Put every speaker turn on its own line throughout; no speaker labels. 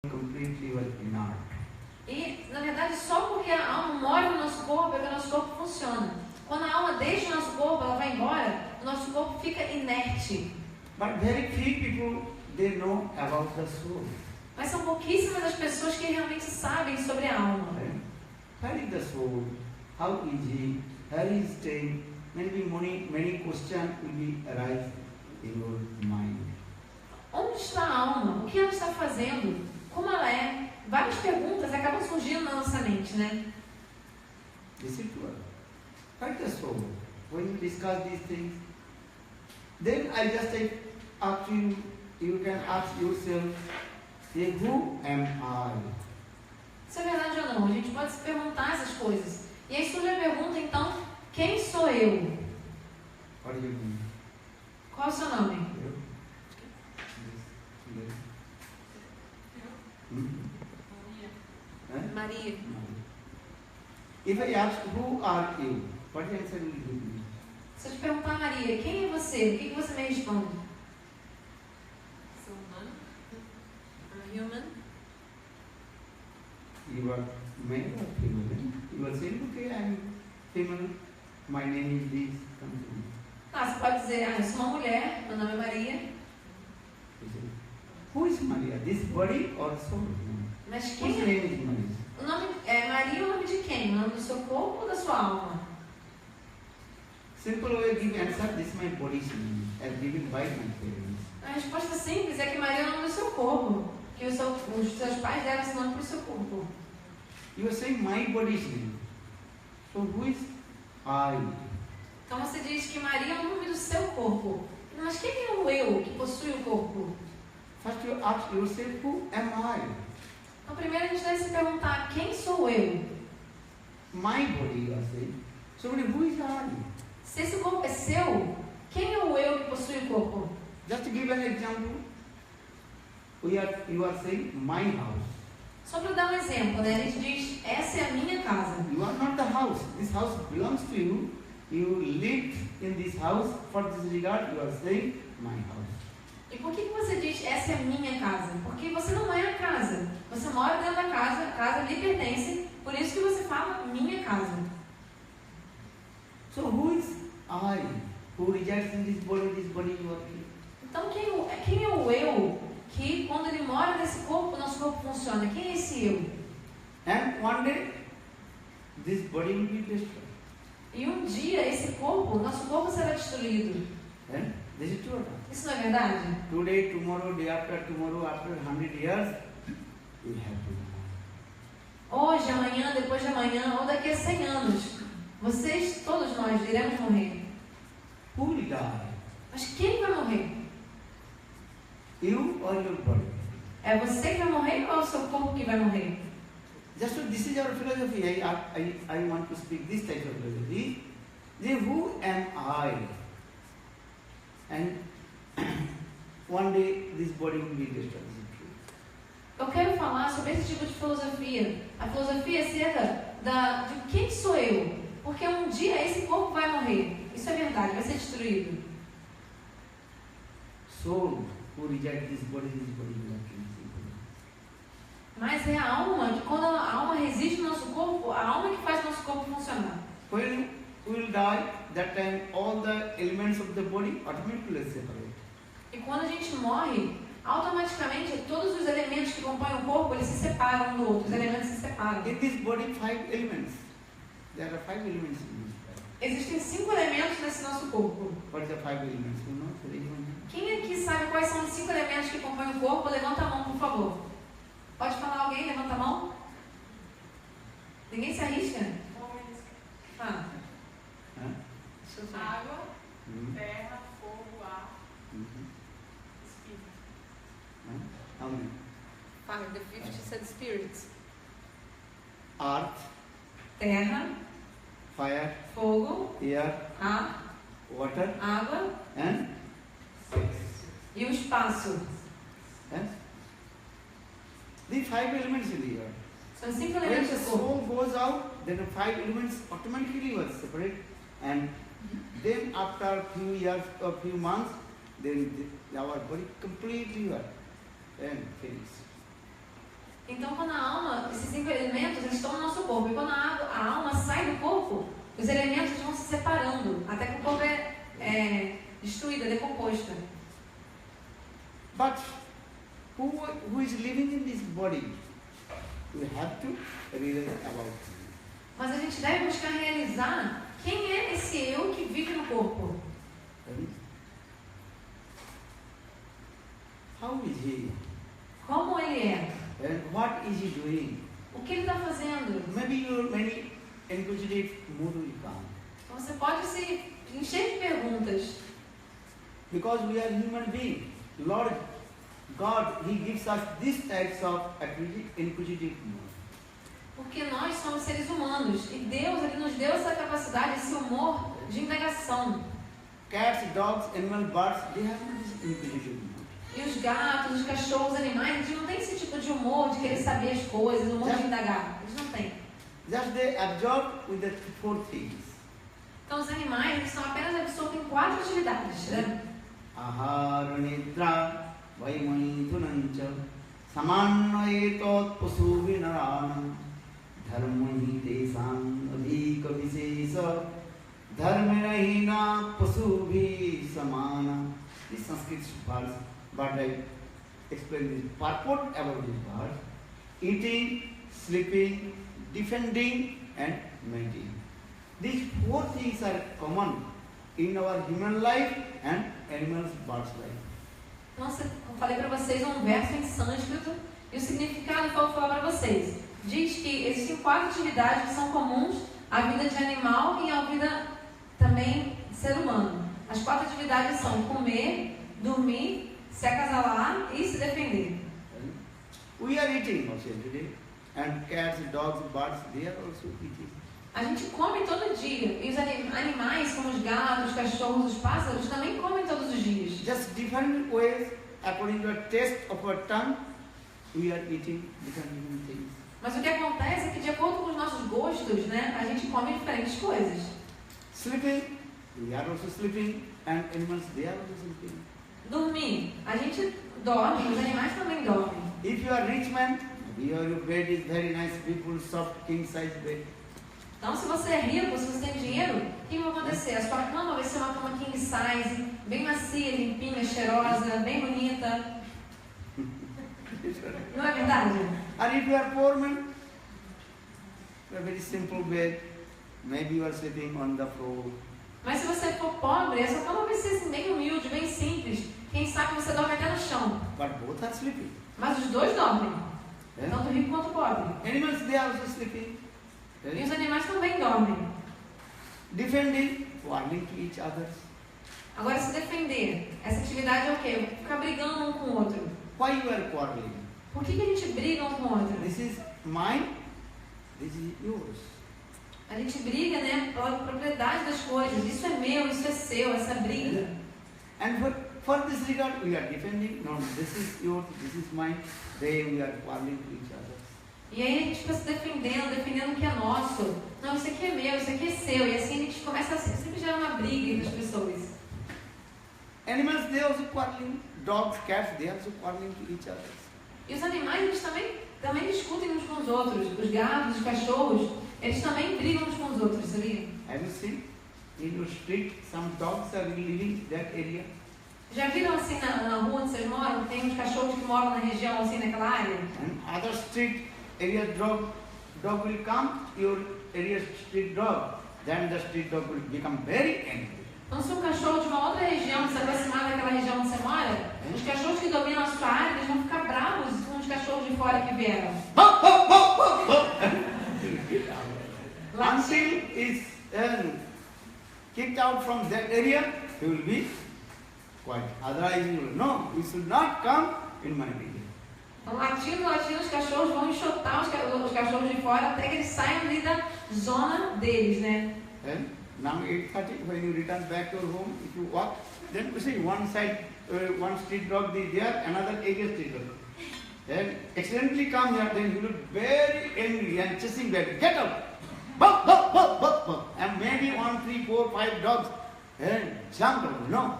completely well inert.
E, na verdade, só porque a alma mora no nosso corpo é que o nosso corpo funciona. Quando a alma deixa o nosso corpo, ela vai embora, o nosso corpo fica inerte.
But very few people, they know about the soul.
Mas são pouquíssimas as pessoas que realmente sabem sobre a alma.
Right? Where is the soul? How is he? Where is staying? Many questions will be arise in your mind.
Onde está a alma? O que ela está fazendo? Como ela é? Várias perguntas acabam surgindo na nossa mente, né?
This is true. Where is the soul? When you discuss these things, then I just ask you, you can ask yourself, say, who am I?
Isso é verdade ou não? A gente pode se perguntar essas coisas. E aí surge a pergunta, então, quem sou eu?
What do you mean?
Qual é o seu nome?
You? Yes. Hmm? Huh?
Maria.
If I ask, who are you? What answer will you give me?
Se eu te perguntar, Maria, quem é você? O que você me responde?
Sou humano. I'm human.
You are male or female? You are saying, okay, I am female, my name is this, come to me.
Você pode dizer, eu sou uma mulher, meu nome é Maria.
You say, who is Maria? This body or soul?
Mas
Whose
quem é?
name is Maria?
O nome é Maria, é o nome de quem? O nome do seu corpo ou da sua alma?
Simple way give answer, this is my body's name, as given by my parents.
A resposta simples é que Maria é o nome do seu corpo. Que os seus pais deram esse nome para o seu corpo.
You are saying my body's name. So who is I?
Então você diz que Maria é o nome do seu corpo. Mas quem é o eu que possui o corpo?
First you ask yourself, who am I?
Então primeiro a gente deve se perguntar, quem sou eu?
My body, you are saying. So who is I?
Se esse corpo é seu, quem é o eu que possui o corpo?
Just to give an example, you are saying my house.
Só para dar um exemplo, né? A gente diz, essa é a minha casa.
You are not the house. This house belongs to you. You live in this house. For this regard, you are saying my house.
E por que você diz, essa é a minha casa? Porque você não é a casa. Você mora dentro da casa, a casa lhe pertence, por isso que você fala minha casa.
So who is I? Who resides in this body you are here?
Então quem é o eu que quando ele mora nesse corpo, o nosso corpo funciona? Quem é esse eu?
And one day, this body will be destroyed.
E um dia esse corpo, nosso corpo será destruído.
And this is true.
Isso não é verdade?
Today, tomorrow, day after tomorrow, after 100 years, we have to die.
Hoje, amanhã, depois de amanhã, ou daqui a 100 anos, vocês, todos nós, iremos morrer.
Who will die?
Mas quem vai morrer?
You or your body?
É você que vai morrer ou é o seu corpo que vai morrer?
Just so this is our philosophy. I want to speak this type of philosophy. Then who am I? And one day this body will be destroyed. Is it true?
Eu quero falar sobre esse tipo de filosofia. A filosofia acerca de quem sou eu. Porque um dia esse corpo vai morrer. Isso é verdade, vai ser destruído.
Soul who rejects this body will not kill.
Mas é a alma, que quando a alma reside no nosso corpo, a alma que faz o nosso corpo funcionar.
When we will die, that time all the elements of the body automatically separate.
E quando a gente morre, automaticamente todos os elementos que compõem o corpo, eles se separam um do outro, os elementos se separam.
In this body, 5 elements. There are 5 elements in this body.
Existem 5 elementos nesse nosso corpo.
What are the 5 elements? You know? So anyone?
Quem aqui sabe quais são os 5 elementos que compõem o corpo? Levanta a mão, por favor. Pode falar alguém? Levanta a mão. Ninguém se arrisca? Ah. Deixa eu ver.
Água, terra, fogo, ar, espírito.
How many?
Fire, the 50 said spirits.
Earth,
Terra,
fire,
fogo,
air,
ar,
water,
água
and space.
e o espaço.
Yes? The 5 elements in the earth.
São 5
When
elementos
the
do corpo.
soul goes out, then the 5 elements automatically were separate, and then after a few years or few months, then our body completely were and finished.
cinco elementos, eles estão no nosso corpo. E quando a alma sai do corpo, os elementos vão se separando, até que o corpo é destruído, é decomposto.
But who is living in this body? We have to realize about it.
Mas a gente deve buscar realizar quem é esse eu que vive no corpo.
How is he?
Como ele é?
And what is he doing?
O que ele está fazendo?
Maybe your many inquisitive mood will come.
Você pode se encher de perguntas.
Because we are human beings. Lord God, He gives us these types of inquisitive mood.
Porque nós somos seres humanos. E Deus, Ele nos deu essa capacidade, esse humor de indagação.
Cats, dogs, animals, birds, they have this inquisitive mood.
E os gatos, os cachorros, os animais, eles não têm esse tipo de humor de querer saber as coisas, humor de indagar. Eles não têm.
Just they absorb with the four things.
Então os animais, eles são apenas absortos em 4 atividades, né?
Ahara nidra vaimaithunancha samannayetot pasubinaranam dharmahi tesam adhika visesa dharmanahina pasubhi samana. This Sanskrit verse, but I explain this purport about this verse. Eating, sleeping, defending and maintaining. These 4 things are common in our human life and animals, birds' life.
Nossa, eu falei para vocês um verso em sânscrito e o significado que eu vou falar para vocês. Diz que existem 4 atividades que são comuns à vida de animal e à vida também de ser humano. As 4 atividades são comer, dormir, se acasalar e se defender.
We are eating also today, and cats, dogs, birds, they are also eating.
A gente come todo dia e os animais, como os gatos, os cachorros, os pássaros, também comem todos os dias.
Just different ways, according to the taste of our tongue, we are eating different things.
Mas o que acontece é que, de acordo com os nossos gostos, né, a gente come diferentes coisas.
Sleeping, we are also sleeping, and animals, they are also sleeping.
Dormir, a gente dorme, os animais também dormem.
If you are rich man, your bed is very nice, beautiful, soft, king size bed.
Então, se você é rico, se você tem dinheiro, o que vai acontecer? A sua cama vai ser uma cama king size, bem macia, limpinha, cheirosa, bem bonita. Não é verdade?
And if you are poor man, a very simple bed, maybe you are sleeping on the floor.
Mas se você for pobre, a sua cama vai ser assim, bem humilde, bem simples. Quem sabe você dorme até no chão.
But both are sleeping.
Mas os dois dormem,
Yeah?
tanto rico quanto pobre.
Animals, they are also sleeping.
E os animais também dormem.
Defending, quarreling to each other.
Agora, se defender, essa atividade é o quê? Ficar brigando um com o outro.
Why you are quarreling?
Por que a gente briga um com o outro?
This is mine, this is yours.
A gente briga, né, pela propriedade das coisas. Isso é meu, isso é seu, essa briga.
And for this regard, we are defending. No, this is yours, this is mine. Then we are quarreling to each other.
E aí a gente fica se defendendo o que é nosso. Não, isso aqui é meu, isso aqui é seu. E assim a gente começa a sempre gerar uma briga entre as pessoas.
Animals, they also quarreling. Dogs, cats, they also quarreling to each other.
E os animais, eles também discutem uns com os outros. Os gatos, os cachorros, eles também brigam uns com os outros, sabia?
Have you seen in your street some dogs are living that area?
Já viram assim na rua onde vocês moram? Tem uns cachorros que moram na região, assim, naquela área?
And other street area dog will come, your area street dog. Then the street dog will become very angry.
Então, se um cachorro de uma outra região se aproximar daquela região onde você mora, os cachorros que dominam a sua área, eles vão ficar bravos com os cachorros de fora que vieram.
Until is kicked out from that area, he will be quiet. Otherwise, he will no, you should not come in my area.
Então, latindo, os cachorros vão enxotar os cachorros de fora até que eles saiam ali da zona deles, né?
And now 8:30, when you return back to your home, if you walk, then you see one side, one street dog is there, another area street dog. Then accidentally come here, then you look very angry and chasing back. Get out! Buck, buck, buck, buck, buck. And maybe 1, 3, 4, 5 dogs and jump out. No.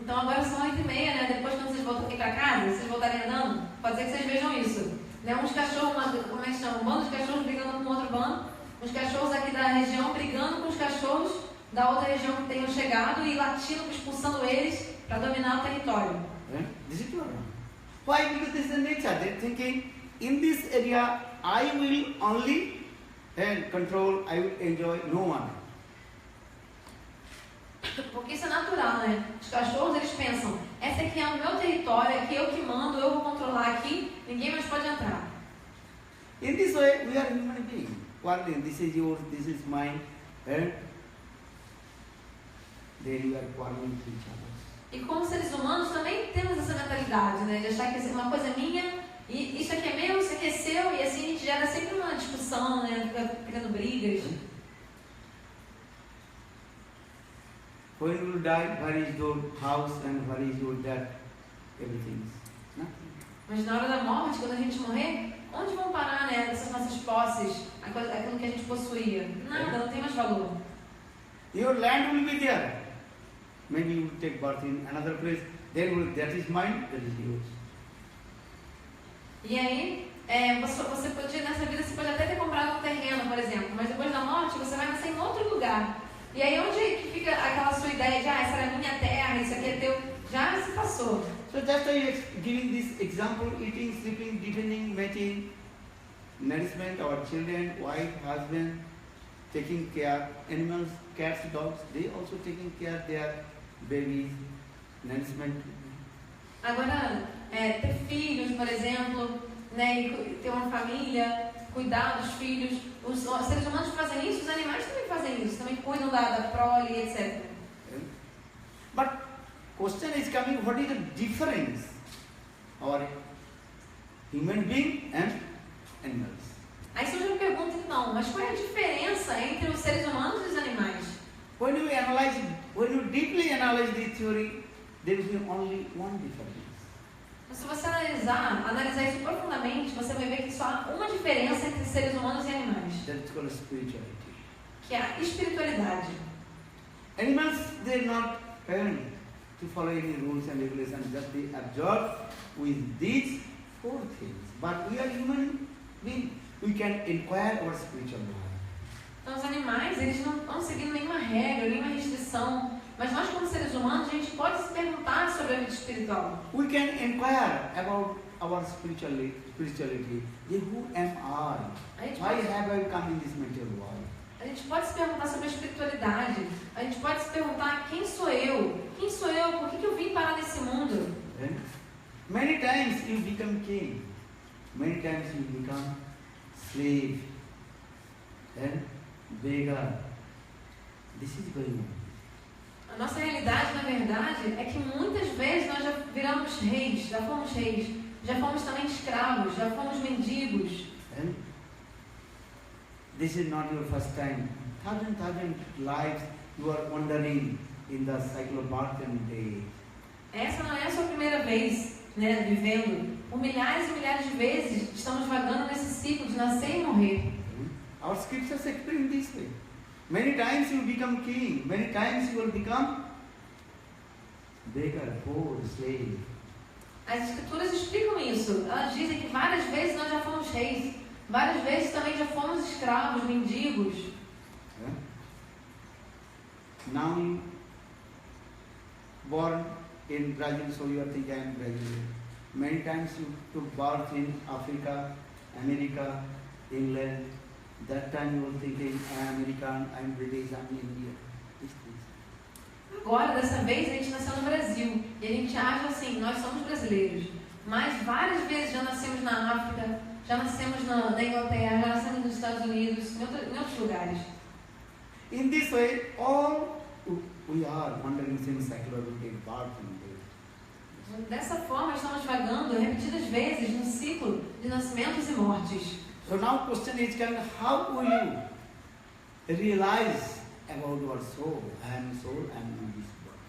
Então agora são 8h30, né? Depois quando vocês voltam aqui pra casa, vocês voltarem andando, pode ser que vocês vejam isso. né, uns cachorros, como é que chama? Um bando de cachorros brigando com outro bando, os cachorros aqui da região brigando com os cachorros da outra região que tenham chegado e latindo, expulsando eles para dominar o território.
This is wrong. Why? Because this is the nature. They're thinking, in this area, I will only control, I will enjoy, no one.
Porque isso é natural, né? Os cachorros, eles pensam, essa aqui é o meu território, aqui eu que mando, eu vou controlar aqui, ninguém mais pode entrar.
In this way, we are human beings. Quarreling, this is yours, this is mine. And then you are quarreling with each other.
E como seres humanos também temos essa mentalidade, né? De achar que uma coisa é minha, e isso aqui é meu, isso aqui é seu, e assim a gente gera sempre uma discussão, né? Fica criando brigas.
When you die, where is your house and where is your death? Everything is nothing.
Mas na hora da morte, quando a gente morrer, onde vão parar, né? Essas nossas posses, aquilo que a gente possuía? Nada, não tem mais valor.
Your land will be there. Maybe you will take birth in another place. Then that is mine, that is yours.
E aí, você pode, nessa vida, você pode até ter comprado um terreno, por exemplo, mas depois da morte você vai nascer em outro lugar. E aí onde que fica aquela sua ideia de, essa era a minha terra, isso aqui é teu, já se passou.
So just giving this example, eating, sleeping, defending, matching, nourishment, our children, wife, husband, taking care, animals, cats, dogs, they also taking care their babies, nourishment.
Agora, ter filhos, por exemplo, né, e ter uma família, cuidar dos filhos, os seres humanos fazem isso, os animais também fazem isso, também cuidam da prole, etc.
But question is coming, what is the difference our human being and animals?
Aí surge uma pergunta então, mas qual é a diferença entre os seres humanos e os animais?
When you deeply analyze this theory, there is only one difference.
Mas se você analisar isso profundamente, você vai ver que só há uma diferença entre seres humanos e animais.
That's called spirituality.
Que é a espiritualidade.
Animals, they are not to follow any rules and regulations, just they absorb with these four things. But we are human beings. We can inquire our spiritual life.
Então os animais, eles não estão seguindo nenhuma regra, nenhuma restrição. Mas nós, como seres humanos, a gente pode se perguntar sobre a vida espiritual.
We can inquire about our spirituality. Who am I? Why have I come in this material world?
A gente pode se perguntar sobre a espiritualidade. A gente pode se perguntar quem sou eu? Quem sou eu? Por que eu vim parar nesse mundo?
Many times you become king. Many times you become slave. Beggar. This is going on.
A nossa realidade, na verdade, é que muitas vezes nós já viramos reis, já fomos também escravos, já fomos mendigos.
This is not your first time. Thousand lives you are wandering in the cycle of birth and death.
Essa não é a sua primeira vez, né, vivendo. Por milhares e milhares de vezes estamos vagando nesse ciclo de nascer e morrer.
Our scriptures explain this way. Many times you become king. Many times you will become beggar, poor, slave.
As escrituras explicam isso. Elas dizem que várias vezes nós já fomos reis. Várias vezes também já fomos escravos, mendigos.
Now you born in Brazil, so you are thinking I am Brazilian. Many times you took birth in Africa, America, England. That time you were thinking I am American, I am British, I am Indian.
Agora, dessa vez, a gente nasceu no Brasil. E a gente acha assim, nós somos brasileiros. Mas várias vezes já nascemos na África, já nascemos na Inglaterra, já nascemos nos Estados Unidos, em outros lugares.
In this way, all we are wandering in secular routine, birth and death.
Dessa forma, estamos vagando repetidas vezes no ciclo de nascimentos e mortes.
So now question is, how will you realize about your soul? I am soul, I am not this body.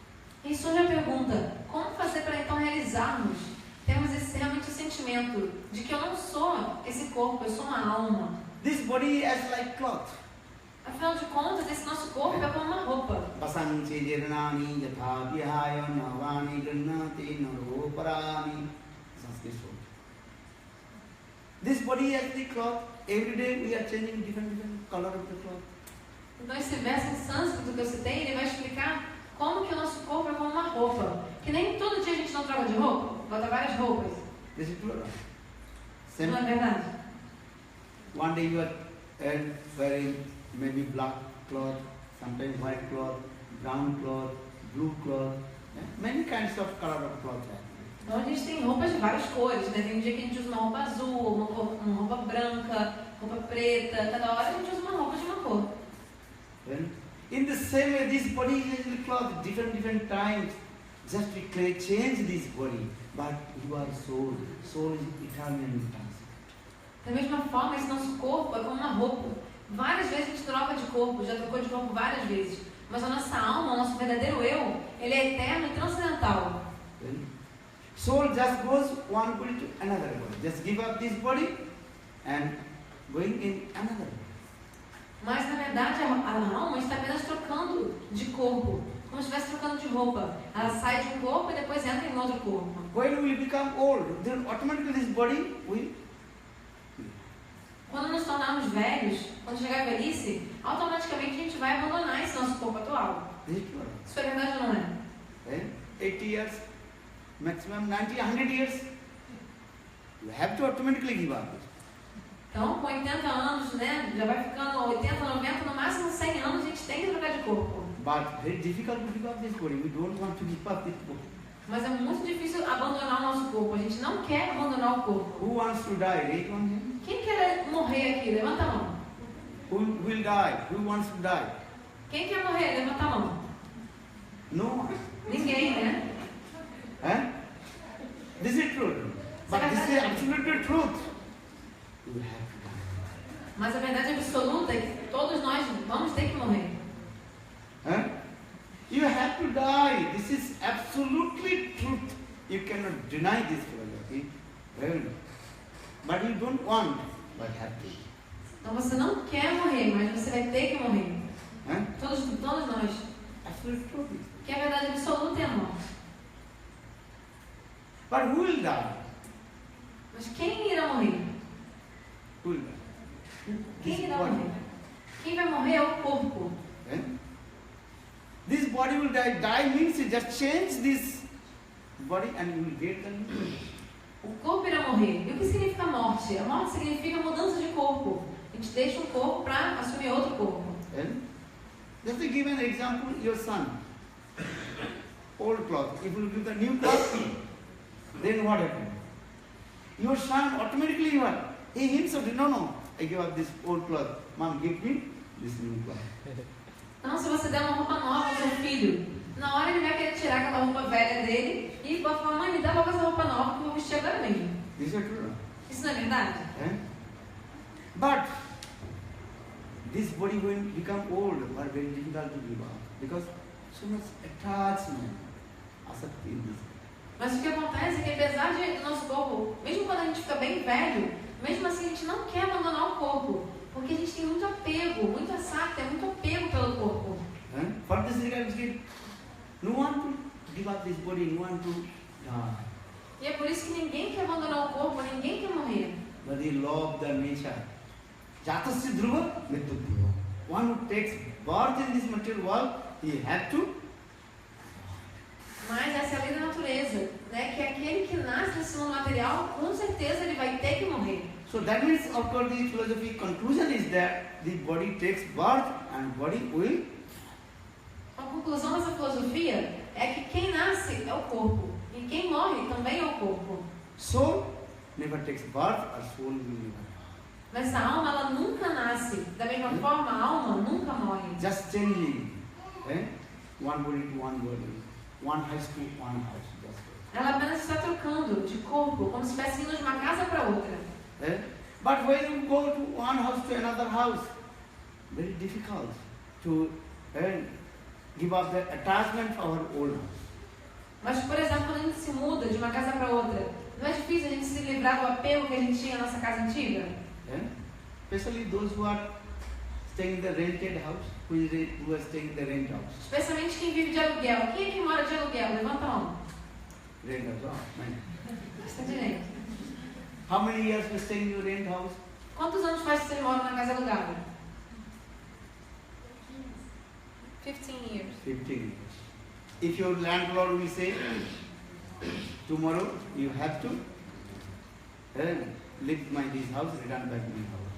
E surge a pergunta, como fazer para então realizarmos? Temos realmente o sentimento de que eu não sou esse corpo, eu sou uma alma.
This body is like cloth.
Afinal de contas, esse nosso corpo é como uma roupa.
Basanche jirnani yatha vihaya navani gannati naro parani. Sanskrit. This body as the cloth. Every day we are changing different color of the cloth.
Então esse verso em sânscrito que eu citei, ele vai explicar como que o nosso corpo é como uma roupa. Que nem todo dia a gente não troca de roupa, bota várias roupas.
This is true.
Não é verdade?
One day you are wearing maybe black cloth, sometimes white cloth, brown cloth, blue cloth, many kinds of color of cloth.
Então a gente tem roupas de várias cores, né? Tem um dia que a gente usa uma roupa azul, uma roupa branca, roupa preta, cada hora a gente usa uma roupa de uma cor.
In the same way, this body is cloth, different times. Just we change this body, but you are soul. Soul is eternal in us.
Da mesma forma, esse nosso corpo é como uma roupa. Várias vezes a gente troca de corpo, já trocou de corpo várias vezes. Mas a nossa alma, o nosso verdadeiro eu, ele é eterno e transcendental.
Soul just goes one body to another body. Just give up this body and going in another body.
Mas na verdade a alma está apenas trocando de corpo, como se estivesse trocando de roupa. Ela sai de um corpo e depois entra em outro corpo.
When we become old, then automatically this body will.
Quando nos tornarmos velhos, quando chegar a velhice, automaticamente a gente vai abandonar esse nosso corpo atual. Isso é verdade ou não é?
80 years, maximum 90, 100 years, you have to automatically give up.
Então, com 80 anos, né, já vai ficando 80, 90, no máximo 100 anos, a gente tem que trocar de corpo.
But very difficult to give up this body. We don't want to give up this body.
Mas é muito difícil abandonar o nosso corpo. A gente não quer abandonar o corpo.
Who wants to die? Raise one hand.
Quem quer morrer aqui? Levanta a mão.
Who will die? Who wants to die?
Quem quer morrer? Levanta a mão.
No one.
Ninguém, né?
This is truth. But this is absolute truth. You have to die.
Mas a verdade absoluta é que todos nós vamos ter que morrer.
You have to die. This is absolutely truth. You cannot deny this philosophy. But you don't want, but have to.
Então você não quer morrer, mas você vai ter que morrer. Todos nós.
Absolute truth.
Que a verdade absoluta é a morte.
But who will die?
Mas quem irá morrer?
Who will die?
Quem irá morrer? Quem vai morrer é o corpo.
This body will die. Die means you just change this body and you will get the new.
O corpo irá morrer. E o que significa morte? A morte significa mudança de corpo. A gente deixa um corpo para assumir outro corpo.
Just to give an example, your son, old cloth. If you give the new cloth, then what happens? Your son automatically he himself, no, I give up this old cloth. Mom, give me this new cloth.
Então, se você der uma roupa nova ao seu filho, na hora ele vai querer tirar aquela roupa velha dele e vai falar, mãe, me dá logo essa roupa nova que eu vou vestir agora mesmo. Isso não é verdade?
But this body will become old or very difficult to give up because so much attachment, asakti in this.
Mas o que acontece é que apesar de nosso corpo, mesmo quando a gente fica bem velho, mesmo assim a gente não quer abandonar o corpo. Porque a gente tem muito apego, muito asakti, muito apego pelo corpo.
For this reason, no one to give up this body, no one to die.
E é por isso que ninguém quer abandonar o corpo, ninguém quer morrer.
But they love the nature. Jatasya dhruva, mrityu dhruva. One who takes birth in this material world, he has to.
Mas essa é a lei da natureza, né? Que aquele que nasce nesse mundo material, com certeza ele vai ter que morrer.
So that means, of course, the philosophy conclusion is that the body takes birth and body will.
A conclusão dessa filosofia é que quem nasce é o corpo e quem morre também é o corpo.
Soul never takes birth, or soul will never die.
Mas a alma ela nunca nasce. Da mesma forma, a alma nunca morre.
Just changing, one body to one body, one house to one house. Just
ela apenas está trocando de corpo, como se estivesse indo de uma casa para outra.
But when you go to one house to another house, very difficult to give up the attachment to our old house.
Mas, por exemplo, quando a gente se muda de uma casa para outra, não é difícil a gente se livrar do apego que a gente tinha na nossa casa antiga?
Especially those who are staying in the rented house, who are staying in the rent house.
Especialmente quem vive de aluguel. Quem é que mora de aluguel? Levanta a mão.
Rent house,
Está direito.
How many years you stay in your rent house?
Quantos anos faz que você mora na casa alugada?
15 years.
15 years. If your landlord will say, tomorrow you have to leave this house, return back my house.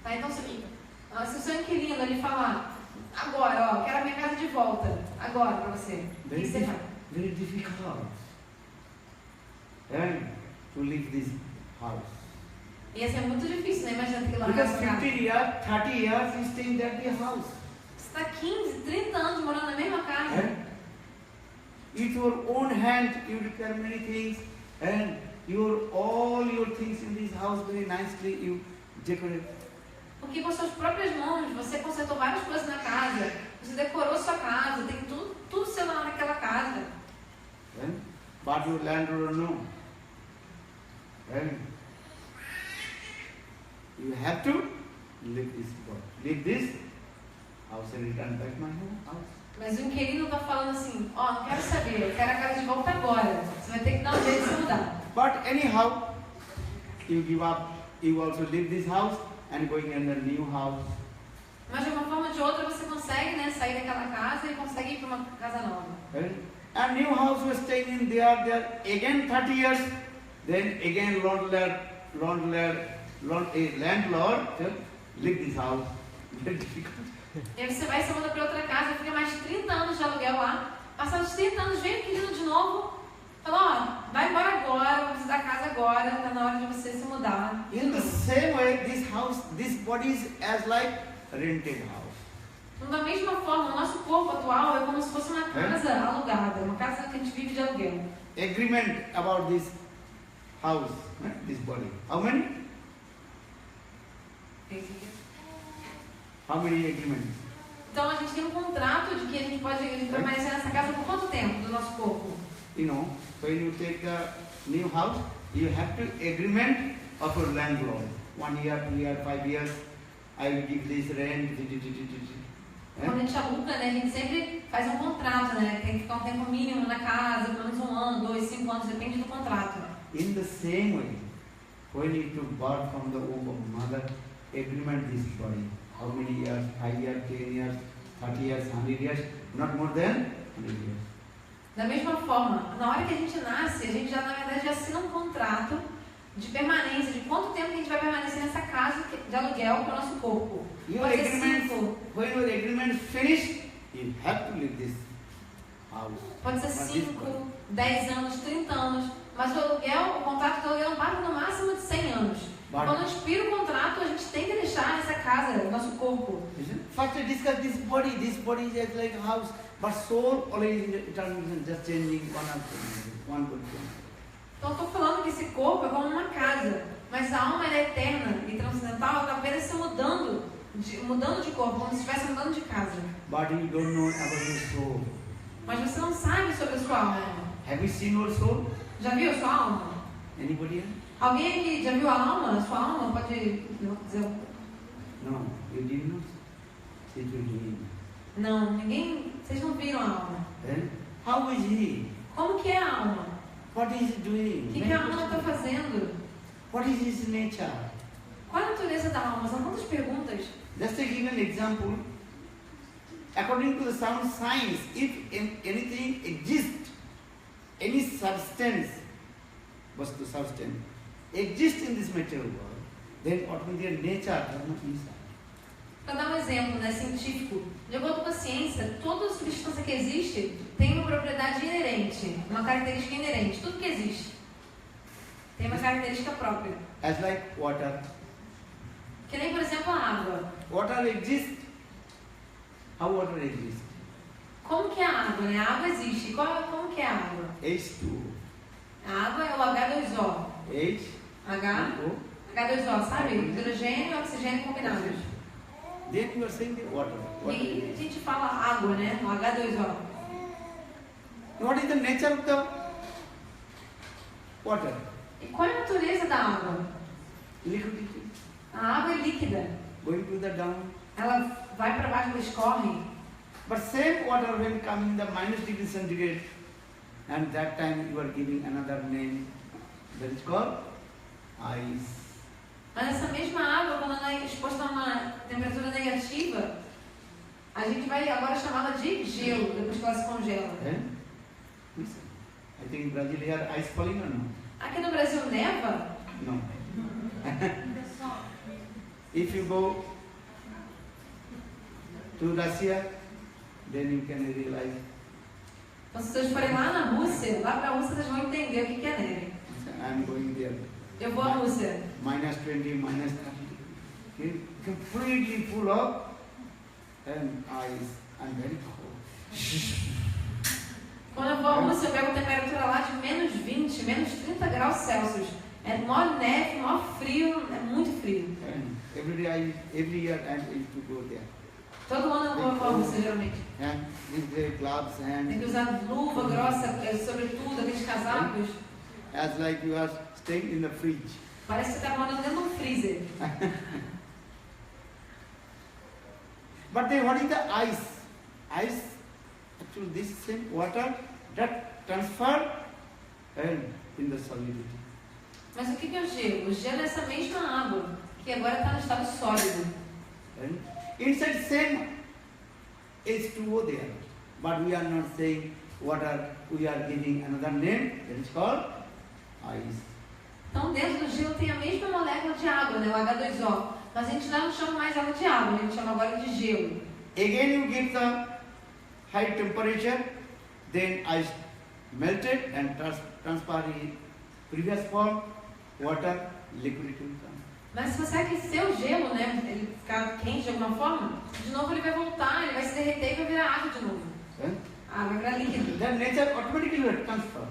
Tá, então se o seu inquilino ele falar, agora, ó, quero a minha casa de volta, agora pra você, o que você faz?
Very difficult to leave this house.
Ia ser muito difícil, né? Imagina ter que largar
Because
a sua casa.
50 years, 30 years you stay in that house.
Você está 15, 30 anos morando na mesma casa.
With your own hand you repair many things and all your things in this house very nicely you decorate.
Porque com suas próprias mãos você consertou várias coisas na casa, você decorou sua casa, tem tudo seu lá naquela casa.
But your landlord no. You have to leave this house and return back my house.
Mas o inquilino está falando assim, ó, não quero saber, eu quero a casa de volta agora. Você vai ter que dar um jeito de se mudar.
But anyhow, you give up, you also leave this house and going in a new house.
Mas de uma forma ou de outra você consegue, né, sair daquela casa e consegue ir para uma casa nova.
A new house was staying in there again 30 years, then again landlord leave this house. Very difficult.
E aí você vai e se muda para outra casa, fica mais 30 anos de aluguel lá. Passados 30 anos, vem o inquilino de novo, fala, ó, vai embora agora, vou precisar da casa agora, tá na hora de você se mudar.
In the same way, this body is as like rented house.
Então, da mesma forma, o nosso corpo atual é como se fosse uma casa alugada, uma casa que a gente vive de aluguel.
Agreement about this house, this body. How many? How many agreements?
Então a gente tem um contrato de que a gente pode permanecer nessa casa por quanto tempo do nosso corpo?
You know, when you take a new house, you have to agreement of your landlord. 1 year, 2 years, 5 years, I will give this rent.
Quando a gente aluga, né, a gente sempre faz um contrato, né? Tem que ficar um tempo mínimo na casa, pelo menos 1 ano, 2, 5 anos, depende do contrato.
In the same way, when you took birth from the womb of mother, agreement this body. How many years? 5 years, 10 years, 30 years, 100 years, not more than 100 years.
Da mesma forma, na hora que a gente nasce, a gente já, na verdade, já assina um contrato de permanência, de quanto tempo que a gente vai permanecer nessa casa de aluguel para o nosso corpo. Pode ser 5.
When your agreement is finished, you have to leave this house.
Pode ser 5, 10 anos, 30 anos. Mas o aluguel, o contrato do aluguel marca no máximo de 100 anos. Quando expira o contrato, a gente tem que deixar essa casa, o nosso corpo.
First I discuss this body. This body is like a house, but soul always just changing one good thing.
Então eu estou falando que esse corpo é como uma casa, mas a alma é eterna e transcendental, ela está apenas se mudando de corpo, como se estivesse mudando de casa.
But you don't know about your soul.
Mas você não sabe sobre a sua alma.
Have you seen your soul?
Já viu a sua alma?
Anybody else?
Alguém aqui já viu a alma? A sua alma? Pode dizer.
No, you did not. It will be.
Não, ninguém. Vocês não viram a alma.
Then how is he?
Como que é a alma?
What is he doing?
O que a alma está fazendo?
What is his nature?
Qual é a natureza da alma? São quantas perguntas?
Just to give an example, according to the sound science, if anything exists, any substance, exists in this material world, then what will their nature dharma inside?
Para dar um exemplo, né, científico, de acordo com a ciência, toda substância que existe tem uma propriedade inerente, uma característica inerente. Tudo que existe tem uma característica própria.
As like water.
Que nem, por exemplo, a água.
Water exists. How water exists?
Como que é a água, né? A água existe. Como que é a água?
H2O.
A água é o H2O. H2O, sabe? Hidrogênio e oxigênio combinados.
Then you are saying the water.
E a gente fala água, né? O H2O.
What is the nature of the water?
E qual é a natureza da água?
Liquidity.
A água é líquida.
Going to the down.
Ela vai para baixo, ela escorre.
But same water when coming the -degree centigrade, and that time you are giving another name, That is called ice.
Mas essa mesma água, quando ela é exposta a uma temperatura negativa, a gente vai agora chamá-la de gelo, depois que ela se congela.
I think Brazil here ice falling or no?
Aqui no Brasil neva?
No. If you go to Russia, then you can realize.
Então, se vocês forem lá na Rússia, lá para a Rússia, vocês vão entender o que é neve.
I'm going there.
Eu vou à Rússia.
Minus 20, minus 30. Completely full of ice and very cold.
Quando eu vou à Rússia, eu pego a temperatura lá de menos 20, menos 30 graus Celsius. É maior neve, maior frio, é muito frio.
And every year I used to go there.
Todo ano eu vou à Rússia, geralmente.
And with the gloves
Tem que
and
usar luva grossa, sobretudo, aqueles casacos.
as like you are staying in the fridge.
Parece que você está morando dentro de um freezer.
But then what is the ice? Ice, actually this same water that transfer and in the solidity.
Mas o que é o gelo? O gelo é essa mesma água, que agora está no estado sólido.
And inside same H2O there. But we are not saying water, we are giving another name, that is called ice.
Então dentro do gelo tem a mesma molécula de água, né? O H2O. Mas a gente não chama mais água de água, a gente chama agora de gelo.
Again you give the high temperature, then ice melted and transfer in previous form, water, liquidity will come.
Mas se você aquecer o gelo, né? Ele ficar quente de alguma forma, de novo ele vai voltar, ele vai se derreter e vai virar água de novo. A água vai virar líquido.
Then nature automatically will transfer.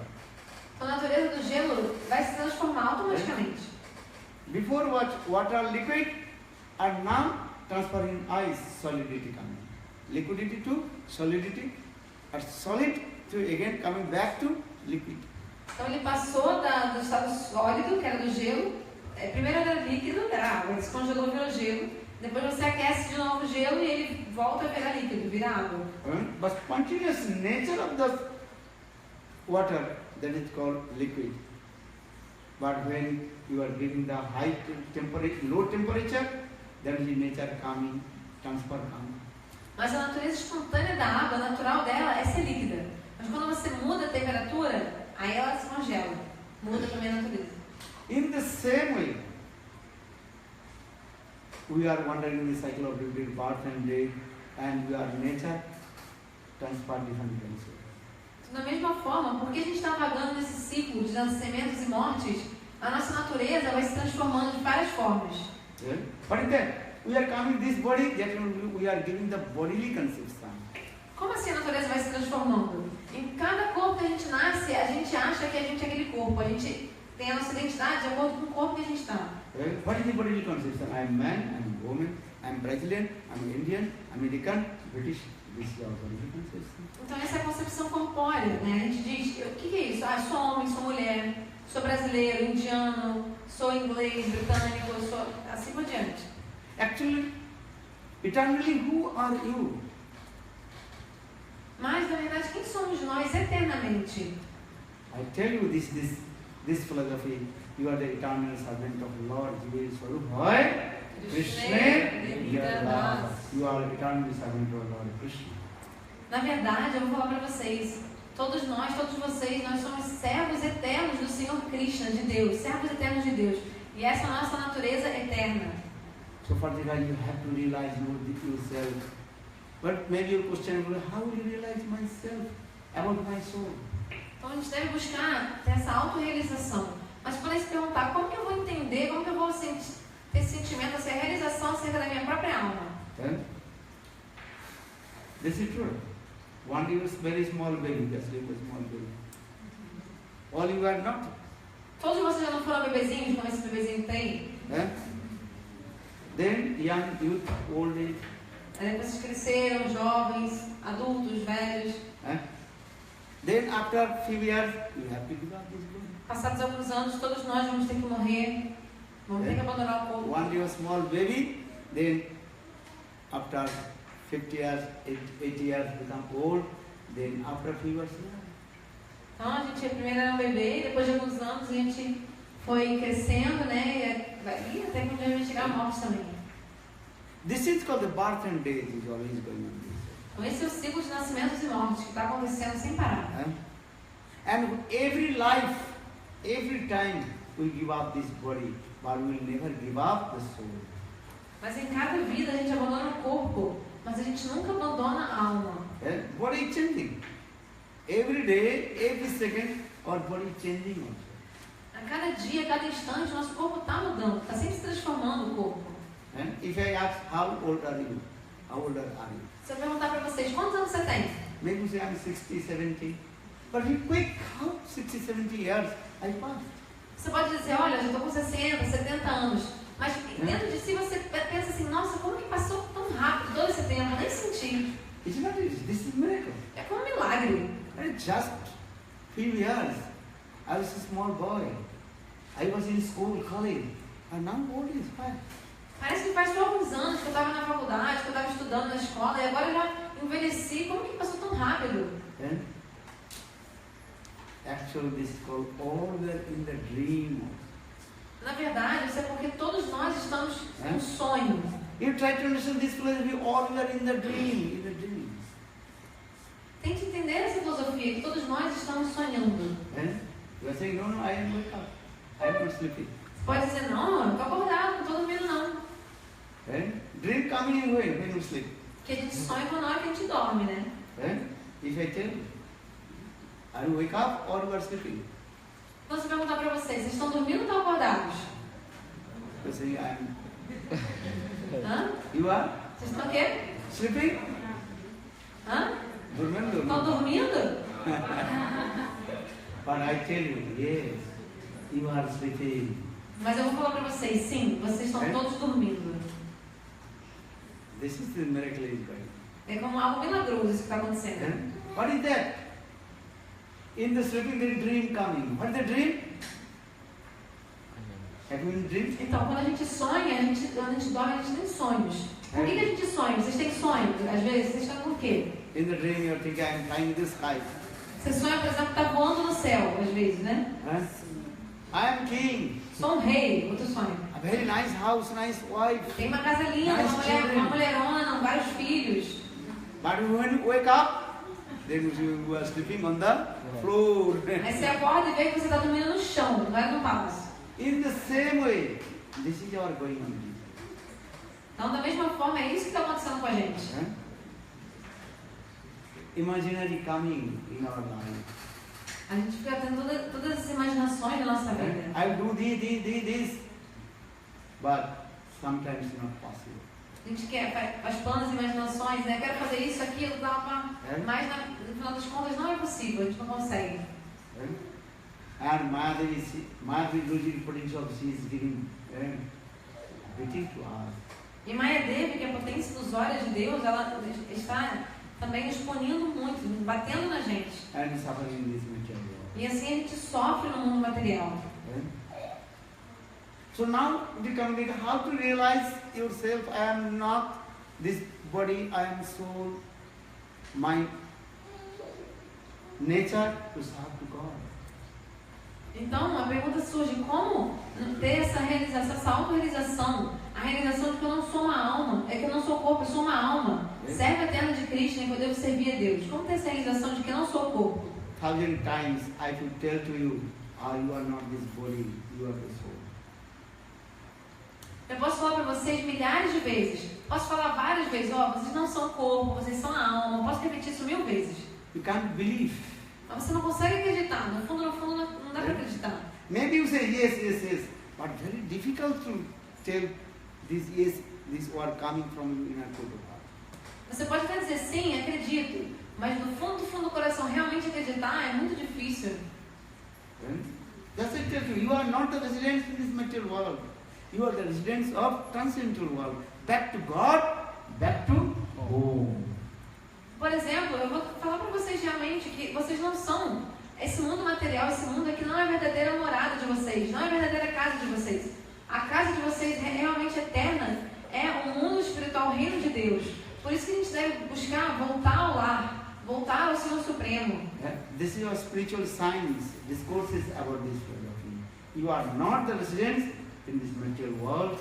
Então a natureza do gelo vai se transformar automaticamente.
Before water liquid and now transferring ice solidity coming. Liquidity to solidity, and solid to again coming back to liquid.
Então ele passou do estado sólido, que era do gelo, primeiro era líquido, era água, ele se congelou, virou gelo, depois você aquece de novo o gelo e ele volta a virar líquido, vira água.
But spontaneous nature of the water, that is called liquid. But when you are giving the high temperature, low temperature, then the nature coming, transfer coming.
Mas a natureza espontânea da água, a natural dela é ser líquida. Mas quando você muda a temperatura, aí ela se congela. Muda também a natureza.
In the same way, we are wandering the cycle of between birth and death, and we are nature transfer different things.
Da mesma forma, porque a gente está vagando nesse ciclo de nascimentos e mortes, a nossa natureza vai se transformando de várias formas.
Yeah? But then, we are coming this body, that we are giving the bodily conception.
Como assim a natureza vai se transformando? Em cada corpo que a gente nasce, a gente acha que a gente é aquele corpo. A gente tem a nossa identidade de acordo com o corpo que a gente está.
Yeah? What is the bodily conception? I am man, I am woman, I am Brazilian, I am Indian, American, British. This is our bodily conception.
Então essa é a concepção corpórea, né? A gente diz, o que é isso? Ah, sou homem, sou mulher, sou brasileiro, indiano, sou inglês, britânico, sou assim por diante.
Actually, eternally, who are you?
Mas, na verdade, quem somos nós eternamente?
I tell you this philosophy, you are the eternal servant of Lord Jiva Swarup. Krishna, you are eternal servant of Lord Krishna.
Na verdade, eu vou falar para vocês, todos nós, todos vocês, nós somos servos eternos do Senhor Krishna, de Deus, servos eternos de Deus. E essa é a nossa natureza eterna.
So for that you have to realize yourself. But maybe your question will be, how will you realize myself about my soul?
Então a gente deve buscar ter essa autorrealização. Mas podem se perguntar, como que eu vou entender, como que eu vou ter esse sentimento, essa realização acerca da minha própria alma?
This is true. One is very small baby, just like a small baby. All you are not.
Todos vocês já não foram bebezinhos, como esse bebezinho tem?
Then young, youth, old age.
Aí depois vocês cresceram, jovens, adultos, velhos.
Then after few years, you have to give up this body.
Passados alguns anos, todos nós vamos ter que morrer. Vamos ter que abandonar o corpo.
One is a small baby, then after 50 years, 80 years become old, then after few years,
Então a gente primeiro era um bebê, e depois de alguns anos a gente foi crescendo, né? E até que um dia vai chegar a morte também.
This is called the birth and death is always going on.
Então esse é o ciclo de nascimentos e mortes que está acontecendo sem parar.
And every life, every time we give up this body, but we will never give up the soul.
Mas em cada vida a gente abandona o corpo, mas a gente nunca abandona a alma.
Body is changing. Every day, every second, our body is changing also.
A cada dia, a cada instante, o nosso corpo está mudando, está sempre se transformando o corpo.
If I ask, how old are you? How old are you?
Se eu perguntar para vocês, quantos anos você tem?
Maybe you say I'm 60, 70. But you quick, how 60, 70 years I passed.
Você pode dizer, olha, eu já estou com 60, 70 anos. Mas dentro de si você pensa assim, nossa, como que passou tão rápido todo esse tempo? Eu nem senti.
It's not easy. This is miracle.
É como um milagre.
And just few years, I was a small boy. I was in school, college. And now what is fine?
Parece que faz só alguns anos que eu estava na faculdade, que eu estava estudando na escola, e agora eu já envelheci. Como que passou tão rápido?
Actually, this is called all in the dream.
Na verdade, isso é porque todos nós estamos em um sonho.
You try to understand this philosophy, all we are in the dream,
Tente entender essa filosofia, que todos nós estamos sonhando.
You are saying, no, I am wake up. I am not sleeping.
Você pode dizer, não, eu estou acordado, não estou dormindo não.
Dream coming and when you sleep.
Porque a gente sonha quando na hora que a gente dorme, né?
If I tell you, are you wake up or you are sleeping?
Então, se eu perguntar para vocês estão dormindo ou estão acordados?
You say, I am.
Hã?
You are?
Vocês estão o quê?
Sleeping?
Hã?
Dormindo?
Estão dormindo?
But I tell you, yes, you are sleeping.
Mas eu vou falar para vocês, sim, vocês estão todos dormindo.
This is the miracle is going.
É como algo milagroso isso que está acontecendo.
What is that? In the sleeping there is dream coming. What is the dream? Have you dream?
Então, quando a gente sonha, quando a gente dorme, a gente tem sonhos. Por que a gente sonha? Vocês têm sonhos? Às vezes, vocês estão com o quê?
In the dream you are thinking, I am flying in the sky.
Você sonha, por exemplo, que está voando no céu, às vezes, né?
I am king.
Sou um rei, outro sonho.
A very nice house, nice wife.
Tem uma casa linda, uma mulherona, vários filhos.
But when you wake up, then you are sleeping on the floor.
Aí você acorda e vê que você está dormindo no chão, não é no palácio.
In the same way, this is our going on.
Então, da mesma forma, é isso que está acontecendo com a gente.
Imaginary coming in our life.
A gente fica tendo todas as imaginações da nossa vida.
I will do this, but sometimes not possible.
A gente faz planos e imaginações, né? Quero fazer isso, aquilo, tal, mas no final das contas não é possível, a gente não consegue.
And Madhuri losing potential, she is giving everything to us.
E Maya Devi, que é a potência dos olhos de Deus, ela está também nos punindo muito, batendo na gente.
And suffering in this material world.
E assim a gente sofre no mundo material.
So now we come to how to realize yourself. I am not this body, I am soul. My nature to serve to God.
Então a pergunta surge, como ter essa realização, essa autorrealização, a realização de que eu não sou uma alma, é que eu não sou corpo, eu sou uma alma, serva eterna de Cristo, e que eu devo servir a Deus. Como ter essa realização de que eu não sou corpo?
1,000 times I will tell to you, you are not this body, you are the soul.
Eu posso falar para vocês milhares de vezes, posso falar várias vezes, vocês não são corpo, vocês são a alma, posso repetir isso 1000 vezes.
You can't believe.
Mas você não consegue acreditar, no fundo não dá para acreditar.
Maybe you say yes, but very difficult to tell this word coming from inner core of heart.
Você pode até dizer sim, acredito, mas no fundo do coração realmente acreditar é muito difícil.
Just I tell you are not the residents in this material world. You are the residents of transcendental world. Back to God, back to home.
Por exemplo, eu vou falar para vocês realmente que vocês não são esse mundo material, esse mundo aqui não é a verdadeira morada de vocês, não é a verdadeira casa de vocês. A casa de vocês é realmente eterna, é o mundo espiritual, o reino de Deus. Por isso que a gente deve buscar voltar ao lar, voltar ao Senhor Supremo.
This is your spiritual science, discourses about this philosophy. you are not the residents in this material world.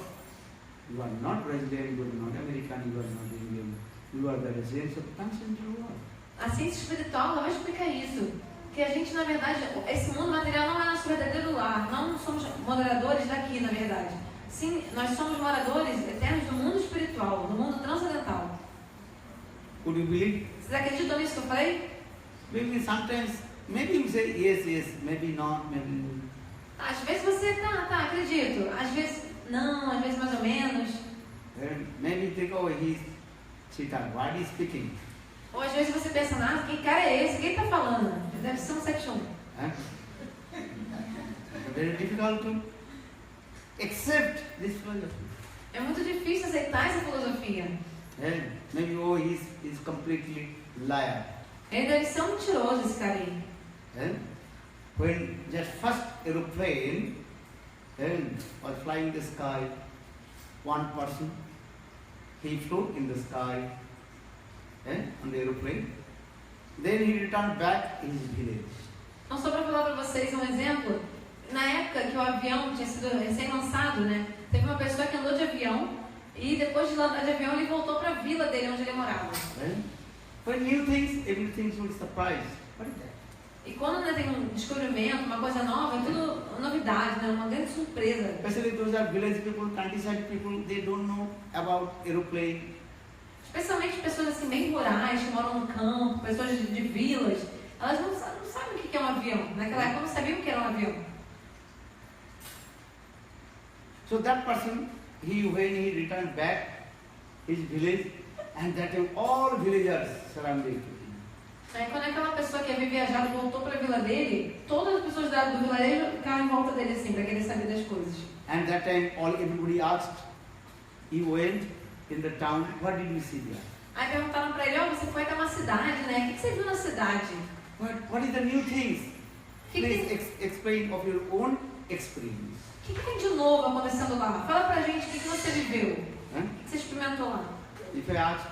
You are not Brazilian, you are not American, you are not Indian. You are the residents of transcendental world.
A ciência espiritual ela vai explicar isso. Que a gente, na verdade, esse mundo material não é nosso verdadeiro lar. Não somos moradores daqui, na verdade. Sim, nós somos moradores eternos do mundo espiritual, do mundo transcendental.
Could you believe?
Vocês acreditam nisso que eu falei?
Maybe sometimes, maybe you say yes, yes, maybe not, maybe.
Às vezes você, tá, acredito. Às vezes não, às vezes mais ou menos.
Maybe you think, oh, he's cheater. What is speaking?
Ou às vezes você pensa, que cara é esse? Quem tá falando? Deve ser um 71.
Very difficult to accept this philosophy.
É muito difícil aceitar essa filosofia.
Maybe, oh, he's completely liar.
Ele deve ser um mentiroso, esse cara aí.
When that first aeroplane was flying in the sky, one person, he flew in the sky on the aeroplane. Then he returned back in his village.
Então, só para falar para vocês um exemplo, na época que o avião tinha sido recém-lançado, né, teve uma pessoa que andou de avião e depois de andar de avião ele voltou para a vila dele onde ele morava.
When new things, everything will surprise. What is that?
E quando, né, tem um descobrimento, uma coisa nova, é tudo novidade, né, uma grande surpresa.
Especially those are village people, countryside people, they don't know about aeroplane.
Especialmente pessoas assim bem rurais, que moram no campo, pessoas de vilas, elas não sabem o que é um avião. Naquela época não sabiam o que era um avião.
So that person, when he returned back his village, and that time all villagers surrounded him.
Aí quando aquela pessoa que havia viajado voltou para a vila dele, todas as pessoas do vilarejo ficaram em volta dele assim, para querer saber das coisas.
And that time everybody asked, he went in the town, what did you see there?
Aí perguntaram para ele, você foi até uma cidade, né? O que você viu na cidade?
What is the new things? Please explain of your own experience.
O que tem de novo acontecendo lá? Fala pra gente o que você viveu.
Huh?
O que você experimentou lá?
If I ask,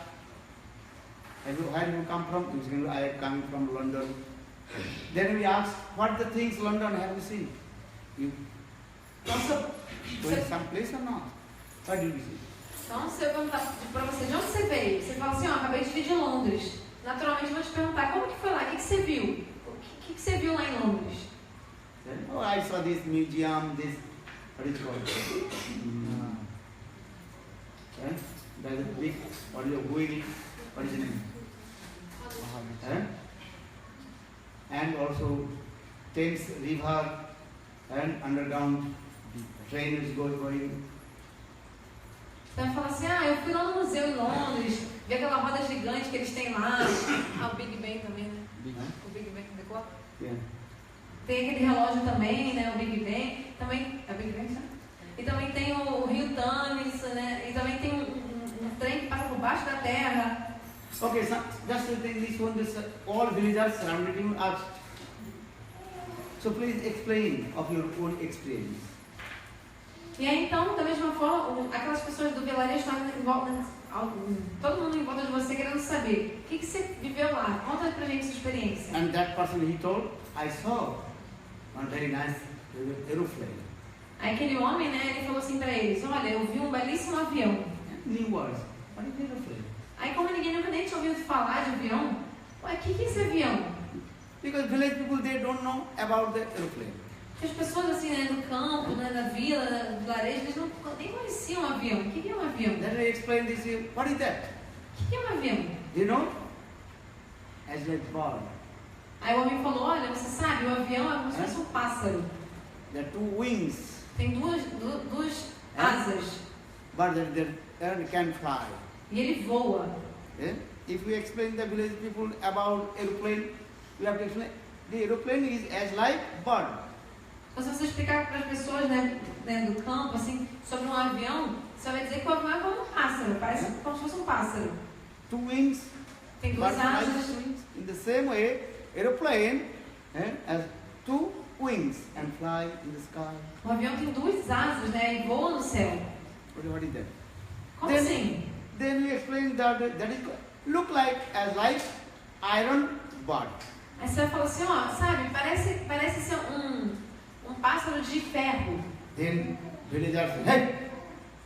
where you come from? You say, I am coming from London. Then we ask, what the things London have you seen? You went some place or not? What did you see?
Então, se eu perguntar para você de onde você veio, você fala assim, acabei de vir de Londres. Naturalmente, eu vou te perguntar, como que foi lá? O que você viu? O que você viu lá em Londres?
Then, oh, I saw this museum, this, what is it called? There's a big, what is a wheel, what is the name? And also Thames River and underground train is going.
Então eu falo assim, eu fui lá no museu em Londres, vi aquela roda gigante que eles têm lá. O Big Ben também, né? O Big Ben da Copa.
Yeah.
Tem aquele relógio também, né? O Big Ben. Também, é o Big Ben, sabe? E também tem o Rio Thames, né? E também tem um trem que passa por baixo da terra.
Okay, so just take this one, all villagers surrounded him asked. So please explain of your own experience.
E aí então, da mesma forma, aquelas pessoas do vilarejo estavam em volta, todo mundo em volta de você querendo saber o que você viveu lá. Conta pra gente sua experiência.
And that person, he told, I saw one very nice aeroplane.
Aí aquele homem, né, ele falou assim pra eles, olha, eu vi um belíssimo avião.
New words, what is aeroplane?
Aí como ninguém nunca nem tinha ouvido falar de avião, ué, o que é esse avião?
Because village people, they don't know about the aeroplane.
Porque as pessoas assim, né, no campo, né, na vila, no vilarejo, eles nem conheciam um avião. O que é um avião?
Then I explained this, what is that?
O que é um avião?
You know? As like bird.
Aí o homem falou, olha, você sabe, o avião é como se fosse um pássaro.
There are two wings.
Tem duas asas.
But they can fly.
E ele voa.
Yeah? If we explain the village people about aeroplane, we have to explain the aeroplane is as like bird.
Então, se você explicar para as pessoas, né, do campo, assim, sobre um avião, você vai dizer que o avião é como um pássaro, parece como se fosse um pássaro.
Two wings.
Tem duas asas.
In the same way, aeroplane has two wings and fly in the sky.
O avião tem duas asas, né, e voa no céu.
What is that?
Como assim?
Then we explain that is look like iron bird.
Aí você vai falar assim, ó, sabe, parece ser um pássaro de ferro.
Then villagers said, hey,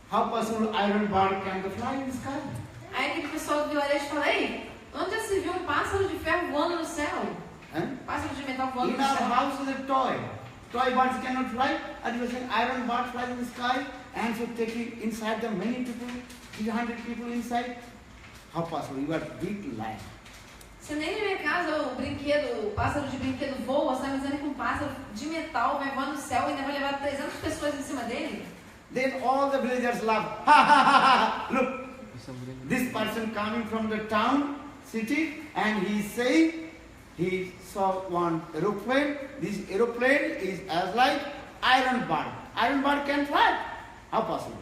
how possible iron bird can fly in the sky?
Aí aquele pessoal do vilarejo fala, ei, onde já se viu um pássaro de ferro voando no céu? Pássaro de metal voando
In
no
our
céu.
house is a toy. Toy birds cannot fly. And you saying iron bird flies in the sky and so taking inside the many people, 300 people inside. How possible? You are big liar.
Se nem na minha casa o pássaro de brinquedo voa, você está me dizendo que um pássaro de metal vai voar no céu e ainda vai levar 300 pessoas em cima dele?
Then all the villagers laugh. Ha ha ha ha! Look, this person coming from the town, city, and he saying he saw one aeroplane. This aeroplane is as like iron bird. Iron bird can fly. How possible?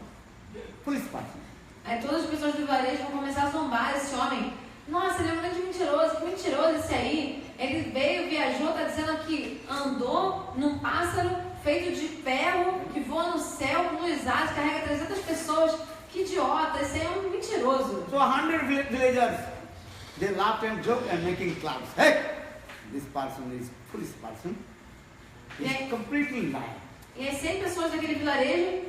Police person.
Aí todas as pessoas do vilarejo vão começar a zombar esse homem. Nossa, ele é um grande mentiroso, que mentiroso esse aí. Ele veio, viajou, está dizendo que andou num pássaro feito de ferro, que voa no céu com luz ácido, carrega 300 pessoas. Que idiota, esse aí é um mentiroso.
So 100 villagers, they laughed and joked and making clouds. Hey, this person is police person. He's completely lying.
E aí 100 pessoas daquele vilarejo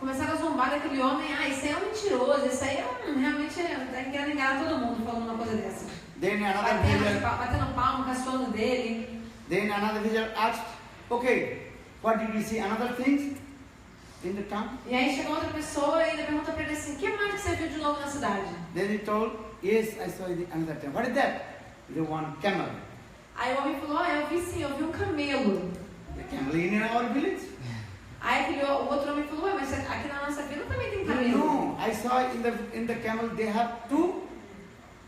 começaram a zombar daquele homem. Ah, esse aí é um mentiroso, esse aí realmente está querendo enganar todo mundo falando uma coisa dessa.
Then another villager,
Batendo palmo, caçoando dele.
then another villager asked, okay, what did you see? Another things in the town?
E aí chega outra pessoa e ainda pergunta para ele assim, o que mais que você viu de novo na cidade?
Then he told, yes, I saw it another time. What is that? The one camel.
Aí o homem falou, eu vi sim, eu vi um camelo.
The camel in our village?
Aí o outro homem falou, mas aqui na nossa vila também tem camelo.
No, I saw in the camel they have two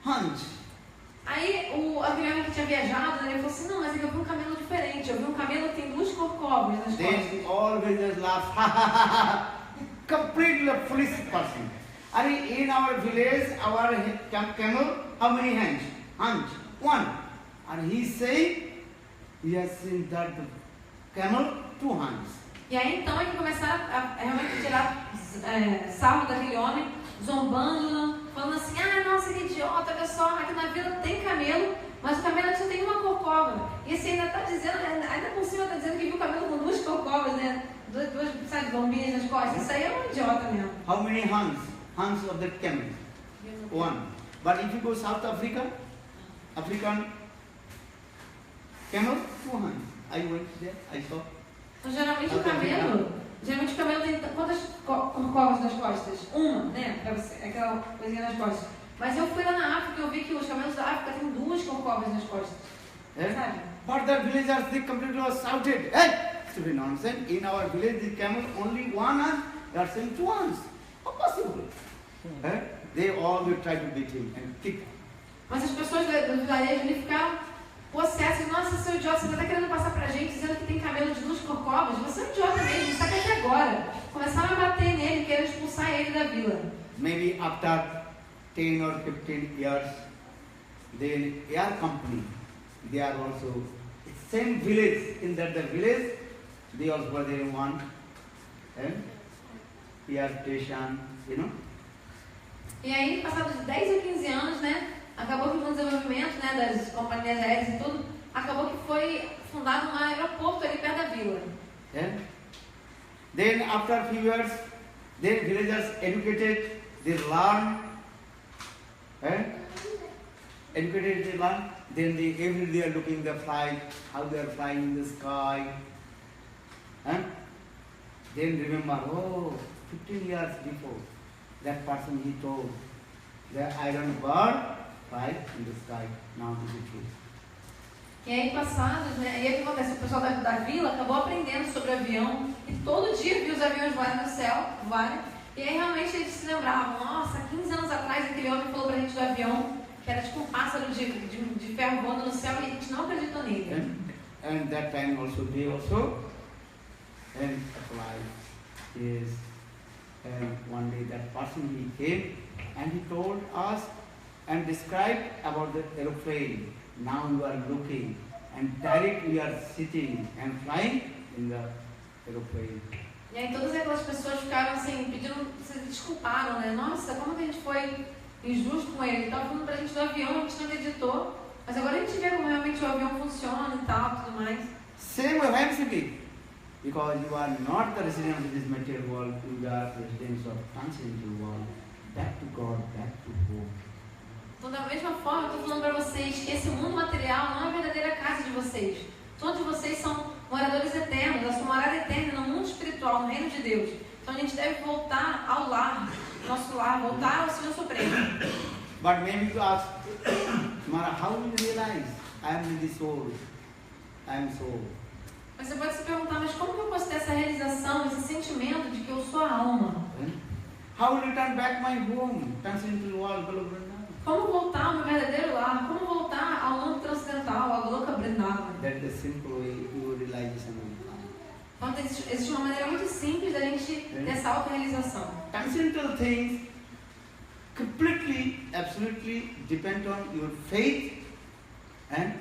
horns.
Aí aquele homem que tinha viajado, né, ele falou assim, não, mas eu vi um camelo diferente. Eu vi um camelo que tem 2 corcovas nas costas.
Then all villagers laugh. Ha ha ha ha! Completely foolish person. And in our village, our camel, how many hands? Hands. One. And he say, he has seen that camel, 2 hands.
E aí então é que começaram a realmente tirar sarro daquele homem, zombando, falando assim, ah, nossa, que idiota, olha só, aqui na vila tem camelo, mas o camelo só tem uma corcova. E esse ainda está dizendo, ainda por cima está dizendo que viu o camelo com 2 corcovas, né? Duas, sabe, bombinhas nas costas. Isso aí é um idiota mesmo.
How many hands? Hands of the camel? 1. But if you go South Africa, African camel, 2 hands. I went there, I saw.
Então, geralmente o camelo tem quantas corcovas nas costas? Uma, né? Aquela coisinha nas costas. Mas eu fui lá na África e eu vi que os camelos da África têm 2 corcovas nas costas. Sabe?
But the villagers, they completely shouted, hey, stupid nonsense. In our village, the camel only 1 hand, they are saying 2 hands. How possible? They all will try to beat him and kick him.
Mas as pessoas do vilarejo ali ficaram possessas. Nossa, seu idiota, você está querendo passar pra gente dizendo que tem camelo de 2 corcovas? Você é um idiota mesmo, está aqui agora. Começaram a bater nele, querendo expulsar ele da vila.
Maybe after 10 or 15 years, the air company, they are also, same village, in that the village, they also were there in one, air station, you know.
E aí, passados 10 a 15 anos, né, acabou que com o desenvolvimento, né, das companhias aéreas e tudo, acabou que foi fundado um aeroporto ali perto da vila.
Then after a few years, then villagers educated, they learn, educated, they learn. Then every day they are looking the flight, how they are flying in the sky. Then remember, 15 years before, that person he told, the iron bird flies in the sky. Now this is true.
E aí, passados, né, e aí o que acontece? O pessoal da vila acabou aprendendo sobre avião e todo dia viu os aviões voarem no céu, e aí realmente eles se lembravam, nossa, 15 anos atrás aquele homem falou pra gente do avião, que era tipo um pássaro de ferro voando no céu e a gente não acreditou nele.
And that time also they also applied is one day that person he came and he told us and described about the aeroplane. Now you are looking and directly you are sitting and flying in the aeroplane.
E aí todas aquelas pessoas ficaram assim, se desculparam, né? Nossa, como que a gente foi injusto com ele? Ele estava falando pra gente do avião, a gente não acreditou. Mas agora a gente vê como realmente o avião funciona e tal, tudo mais.
Same eventually. Because you are not the resident of this material world, you are residents of transcendental world. Back to God, back to home.
Então, da mesma forma, eu estou falando para vocês que esse mundo material não é a verdadeira casa de vocês. Todos vocês são moradores eternos, a sua morada eterna no mundo espiritual, no reino de Deus. Então, a gente deve voltar ao lar, nosso lar, voltar ao Senhor Supremo.
But maybe you ask, Mara, how will you realize I am in the soul? I am soul.
Mas você pode se perguntar, mas como que eu posso ter essa realização, esse sentimento de que eu sou a alma?
How will you turn back my home? Transcendental world, Goloka Vrindavan.
Como voltar ao meu verdadeiro lar? Como voltar ao mundo transcendental, a Goloka Vrindavan?
That is the simple way your realization will come.
Então, existe uma maneira muito simples da gente ter essa autorrealização.
Transcendental things completely, absolutely depend on your faith and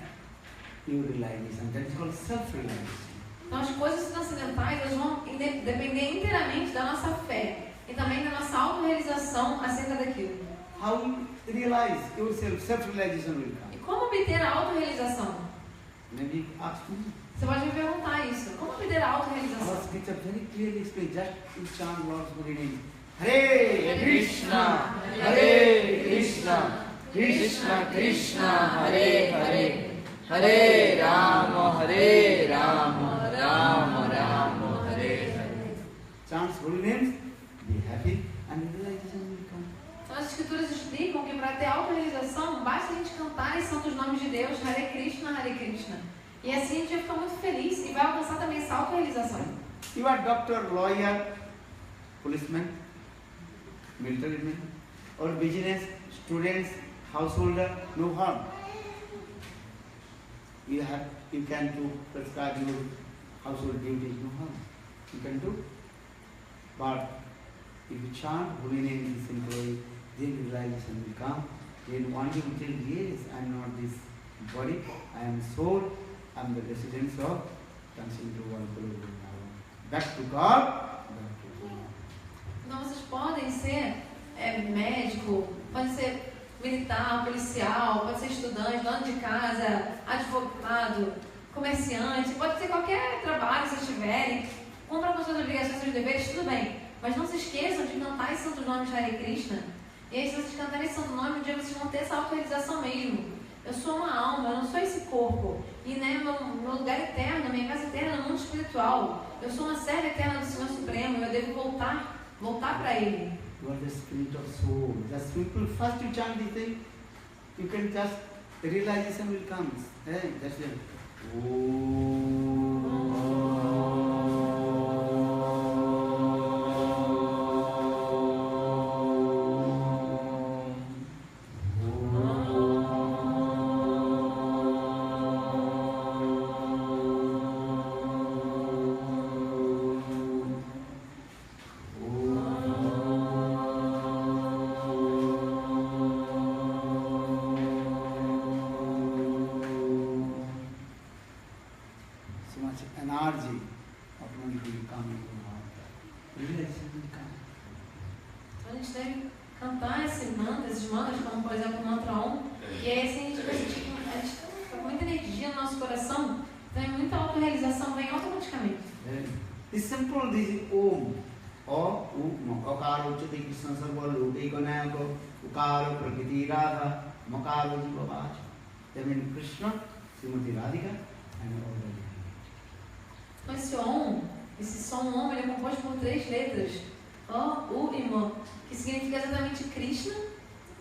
your realization. That is called self-realization.
Então, as coisas transcendentais elas vão depender inteiramente da nossa fé e também da nossa autorrealização acerca daquilo.
How you realize yourself, self-realization will come.
E como obter a autorrealização?
Maybe ask me.
Você pode me perguntar isso. Como obter a
Our
autorrealização?
scripture very clearly explains just to chant Lord's holy name. Hare Krishna, Hare Krishna, Krishna Krishna, Hare Hare, Hare Rama, Rama Rama, Hare Hare. Chant holy names, be happy and realization will come.
Então, as escrituras explicam que para ter autorrealização basta a gente cantar os santos nomes de Deus, Hare Krishna, Hare Krishna. E assim a gente vai ficar muito feliz e vai alcançar também essa autorrealização.
You are doctor, lawyer, policeman, military man, or business, students, householder, no harm. You can do prescribe your household duties, no harm. You can do. But if you chant holy name in this simple way, then realization will come. Then one day you tell, yes, I am not this body, I am soul, I am the residence of transcendental world. Back to God, back to God.
Então vocês podem ser médico, pode ser militar, policial, pode ser estudante, dono de casa, advogado, comerciante, pode ser qualquer trabalho que vocês tiverem, cumpram com suas obrigações, seus deveres, tudo bem. Mas não se esqueçam de cantar os santos nomes de Hare Krishna. E aí, se vocês cantarem esse santo nome, um dia vocês vão ter essa autorrealização mesmo. Eu sou uma alma, eu não sou esse corpo. E meu lugar eterno, minha casa eterna no mundo espiritual. Eu sou uma serva eterna do Senhor Supremo. Eu devo voltar para Ele.
You are the spirit of soul. Just simple. First you chant this thing, you can just realization will come. Hey, that's it. Energy automatically come into the heart. Realization will come.
Então a gente deve cantar esses mantras, como por exemplo o mantra Om. E aí assim a gente vai sentir que a gente está com muita energia no nosso coração. Então muita autorrealização vem automaticamente.
It's simple, this Om. O, Okaro, Chati, Krishna, Sarvalu, Ekonayako, Ukaro, Prakriti, Radha, Makaro, Jivavacha. That means Krishna, Srimati Radhika, and all the
Então esse som Om, ele é composto por 3 letras. O, U e Mo, que significa exatamente Krishna,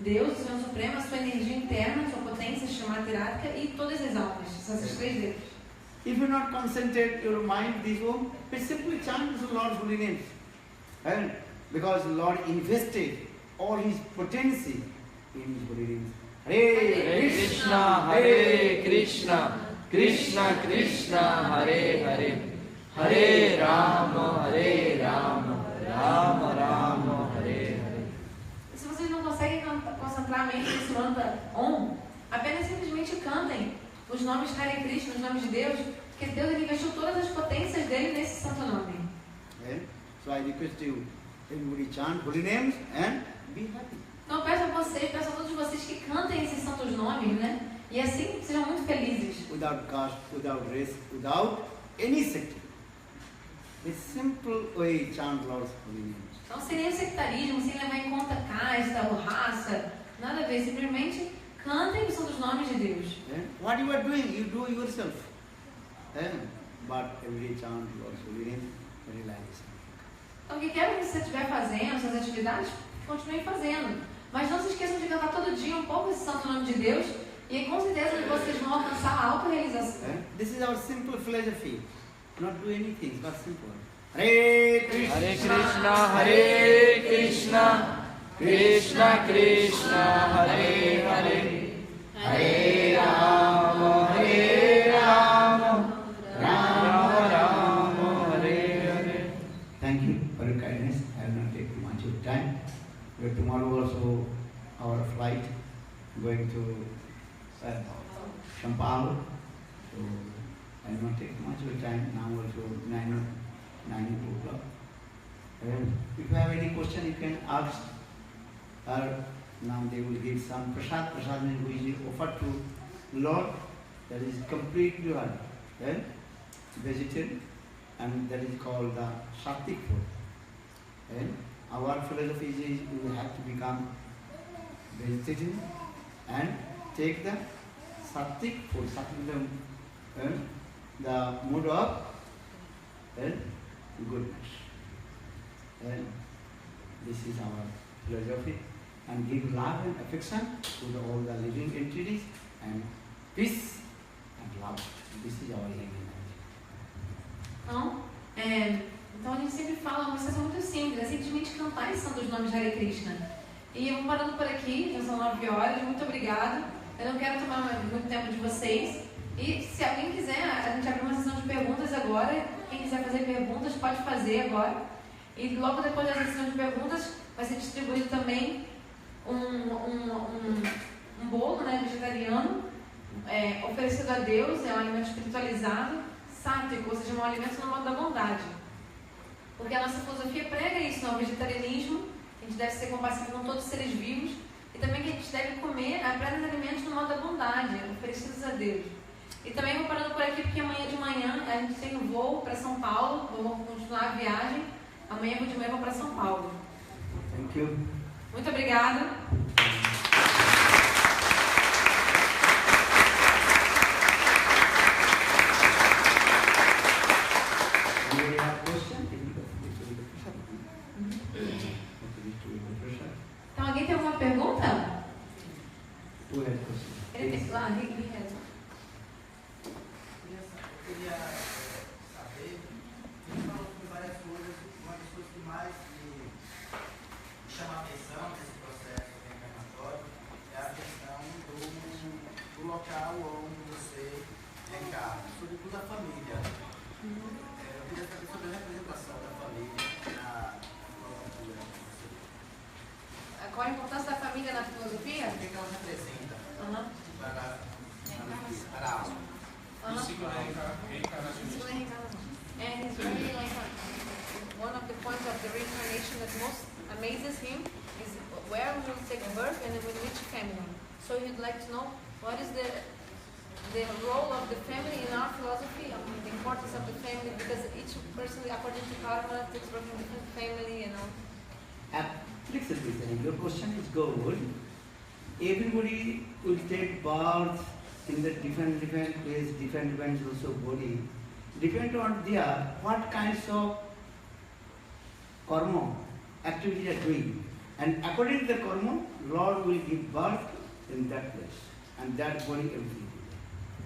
Deus, o Senhor Supremo, a sua energia interna, a sua potência, Srimati Radhika e todas as almas. São essas 3 letras.
If you not concentrate your mind this Om, but simply chant the Lord's holy names. And because the Lord invested all His potency in His holy names. Hare
Krishna, Hare Krishna, Krishna Krishna, Hare Hare, Hare Rama, Rama Rama, Hare Hare.
E se vocês não conseguem concentrar a mente nesse mantra Om, apenas simplesmente cantem os nomes de Hare Krishna, os nomes de Deus, porque Deus ele investiu todas as potências dele nesse santo nome.
So I request you, everybody chant holy names and be happy.
Então eu peço a todos vocês que cantem esses santos nomes, né? E assim sejam muito felizes.
Without caste, without race, without any sect. a simple way chant Lord's holy name.
Não seria sectarismo, sem levar em conta casta ou raça, nada a ver, simplesmente cantem os santos nomes de Deus.
What you are doing, you do yourself. But every day chant Lord's holy name, relax.
Então, o que quer que você estiver fazendo, suas atividades, continue fazendo. Mas não se esqueçam de cantar todo dia um pouco esse santo nome de Deus, e aí, com certeza vocês vão alcançar a autorrealização.
This is our simple philosophy. Not do anything, but simple. Hare Krishna,
Hare Krishna, Hare Krishna, Krishna Krishna, Hare Hare, Hare Rama, Hare Rama, Rama Rama, Hare Hare.
Thank you for your kindness. I will not take much of time. Tomorrow also our flight going to Sampal. So I will not take much of time. Now also 9 o'clock. If you have any question, you can ask her. Now they will give some prasad. Prasad means which is offered to Lord. That is completely one. Vegetarian, and that is called the Sattvic food. Our philosophy is we have to become vegetarian and take the Sattvic food. Sattvic, the mood of goodness. This is our philosophy, and give love and affection to all the living entities, and peace and love. This is our aim.
Então a gente sempre fala uma coisa muito simples, é simplesmente cantar esses santos nomes de Hare Krishna. E eu vou parando por aqui, já são 9 horas, muito obrigada. Eu não quero tomar muito tempo de vocês. E se alguém quiser, a gente abre uma sessão de perguntas agora. Quem quiser fazer perguntas, pode fazer agora. E logo depois da sessão de perguntas, vai ser distribuído também um bolo, né, vegetariano, oferecido a Deus, é um alimento espiritualizado, sátrico, ou seja, um alimento no modo da bondade. Porque a nossa filosofia prega isso, não, o vegetarianismo, a gente deve ser compassivo com todos os seres vivos, e também que a gente deve comer apenas alimentos no modo da bondade, oferecidos a Deus. E também vou parando por aqui porque amanhã de manhã a gente tem um voo para São Paulo, vamos continuar a viagem. Amanhã de manhã vou para São Paulo.
Thank you.
Muito obrigada. Então, alguém tem alguma pergunta? Ele tem lá, ele reza.
Eu queria saber, você falou sobre várias coisas, uma das coisas que mais me chama a atenção nesse processo reencarnatório é a questão do local onde você reencarna, sobretudo a família. Eu queria saber sobre a representação da família na filosofia.
Qual a importância da família na filosofia?
O que ela representa para a alma?
And it's really like one of the points of the reincarnation that most amazes him is where we will take birth and with which family. So he'd like to know what is the role of the family in our philosophy, the importance of the family, because each person, according to karma, takes birth in a different family, you know.
Listen, your question is good. Everybody will take birth in the different place, different also body. Depend on their what kinds of karma activity they are doing. And according to the karma, Lord will give birth in that place. And that body everything.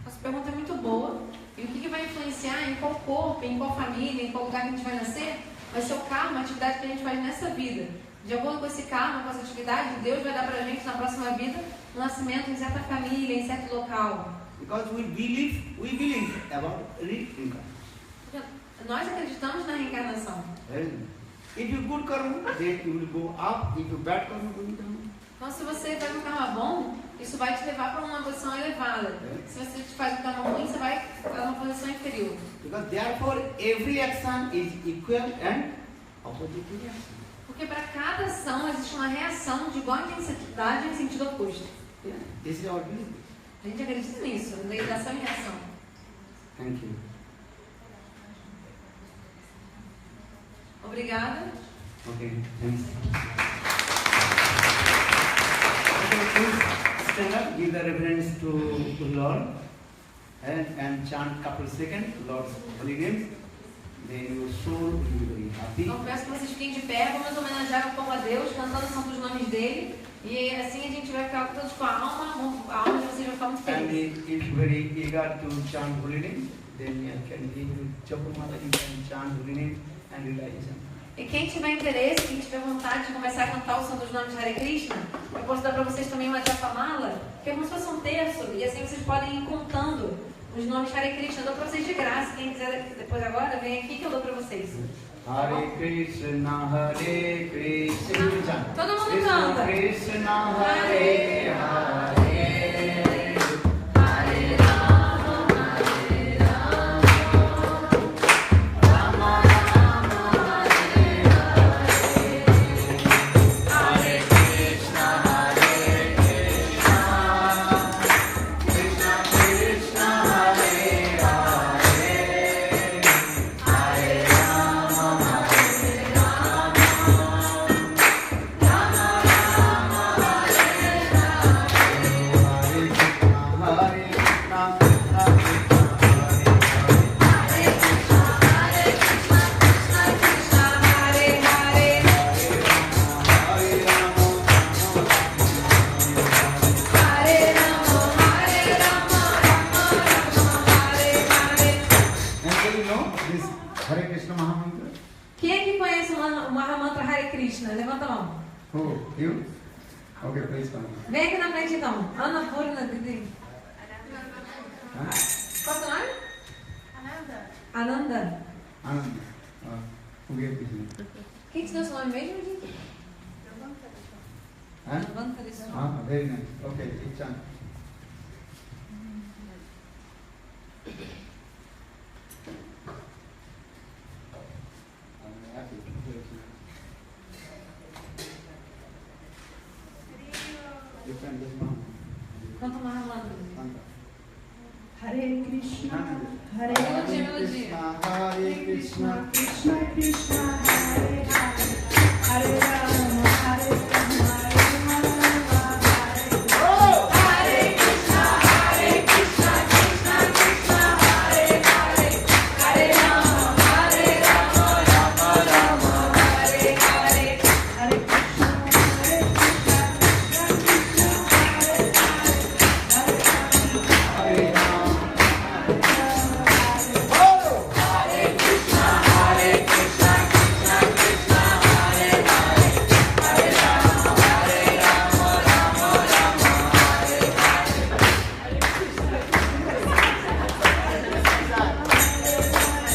Essa pergunta é muito boa. E o que vai influenciar em qual corpo, em qual família, em qual lugar que a gente vai nascer, vai ser o karma, a atividade que a gente faz nessa vida. De acordo com esse karma, com essa atividade, Deus vai dar pra gente na próxima vida um nascimento em certa família, em certo local.
Because we believe about reincarnation.
Nós acreditamos na reencarnação.
If you good karma, then you will go up. If you bad karma, you will go down.
Então, se você faz um karma bom, isso vai te levar para uma posição elevada. Se você faz um karma ruim, você vai para uma posição inferior.
Because therefore, every action is equal and opposite reaction.
Porque para cada ação existe uma reação de igual intensidade em sentido oposto.
This is our belief.
A gente acredita nisso, lei de ação e reação.
Thank you.
Obrigada.
Okay, thanks. Okay, please stand up, give the reverence to Lord, and chant couple seconds, Lord's holy names. Then your soul will be very happy.
Então peço que vocês fiquem de pé, vamos homenagear o povo a Deus, cantando os santos nomes dele. E assim a gente vai ficar todos com a alma de vocês vai ficar muito
And
feliz.
if very eager to chant holy name, then I can give you Japamala, you can chant holy name and realization.
E quem tiver interesse, quem tiver vontade de começar a cantar os santos nomes de Hare Krishna, eu posso dar para vocês também uma japamala, que é como se fosse um terço, e assim vocês podem ir contando os nomes de Hare Krishna. Eu dou para vocês de graça. Quem quiser depois agora, vem aqui que eu dou para vocês.
Hare Krishna, Hare Krishna.
Todo mundo
Krishna
canta.
Krishna, Hare Hare.
Quem é que conhece o Mahamantra Hare Krishna? Levanta a mão.
Who? You? Okay, please come.
Vem aqui na frente então. Ana Purna Didi.
Huh?
Qual é o seu nome? Ananda.
Anand. Who gave this name?
Quem te deu seu nome mesmo, gente?
Huh?
Levanta desse nome.
Ah, very nice. Okay, chant. You can just mount.
Canta o Mahamantra.
Hare Krishna, Hare
Melodia.
Hare Krishna,
Krishna Krishna, Hare Hare, Hare Rama, Hare Rama, Rama Rama, Hare Hare Krishna, Hare Krishna, Krishna Krishna, Hare Hare, Hare Rama, Hare Rama, Rama Rama, Hare Hare, Hare Krishna, Hare Krishna, Krishna Krishna, Hare Hare, Hare Rama.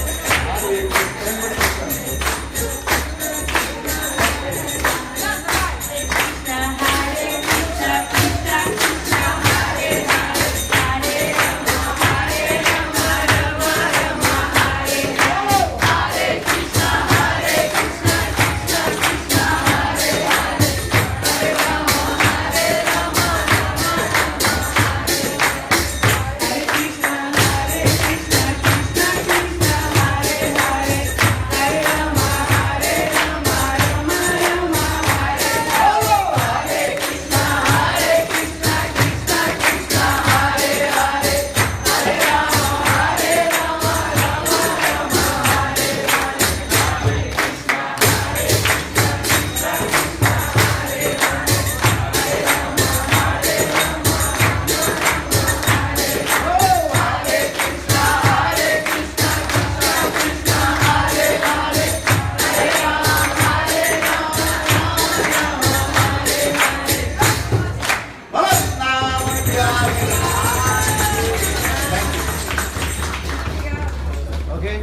Okay,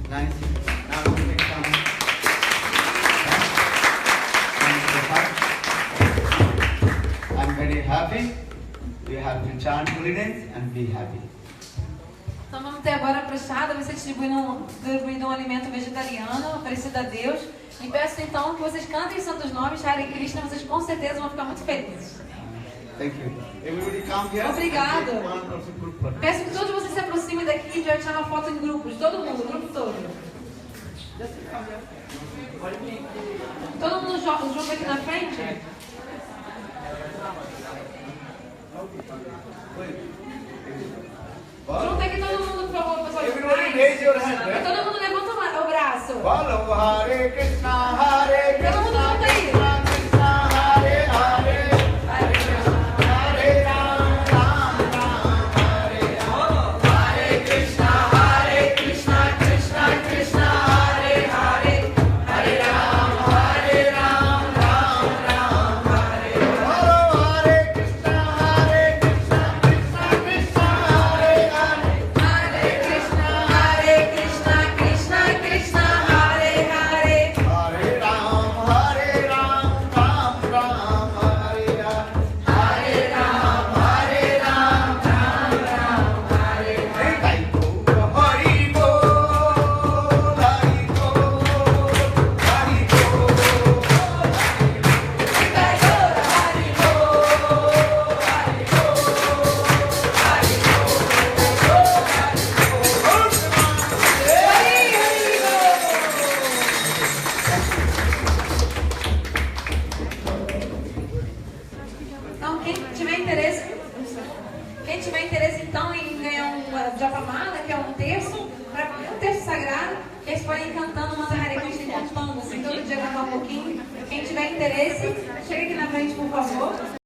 nice. Now we will come. I'm very happy. We have to chant holy names and be happy.
Então vamos ter agora a prachada, vai ser distribuído um alimento vegetariano oferecido a Deus. E peço então que vocês cantem os santos nomes, Hare Krishna, vocês com certeza vão ficar muito felizes.
Thank you. Everybody come here.
Obrigado.
And take one of the group photo.
Peço que todos vocês se aproximem daqui e a gente vai tirar uma foto em grupos, todo mundo, o grupo todo.
Just come here.
Todo mundo junto aqui na frente? Junta aqui todo mundo, por favor, pessoal de
Everybody raise your hand.
trás. Todo mundo levanta o braço.
Follow Hare Krishna, Hare
Todo mundo
Krishna,
junto aí.
Krishna Krishna, Hare Hare, Hare Ram, Ram Ram, Hare Ram. Hare Krishna, Krishna Krishna, Hare Hare, Hare Ram, Ram Ram, Hare Follow Hare Krishna, Krishna Krishna, Hare Hare.
Hare Krishna, Krishna Krishna, Hare Hare.
Hare Ram, Ram Ram, Hare Hare. Hare Ram, Ram Ram, Hare Hare. Hari Bol, Hari Bol, Hari Bol, Hari Bol.
Então, quem tiver interesse então em ganhar um Japamala, que é um terço sagrado, eles podem ir cantando, manda Hare Krishna e cantando, assim, todo dia cantar um pouquinho. Quem tiver interesse, chega aqui na frente, por favor.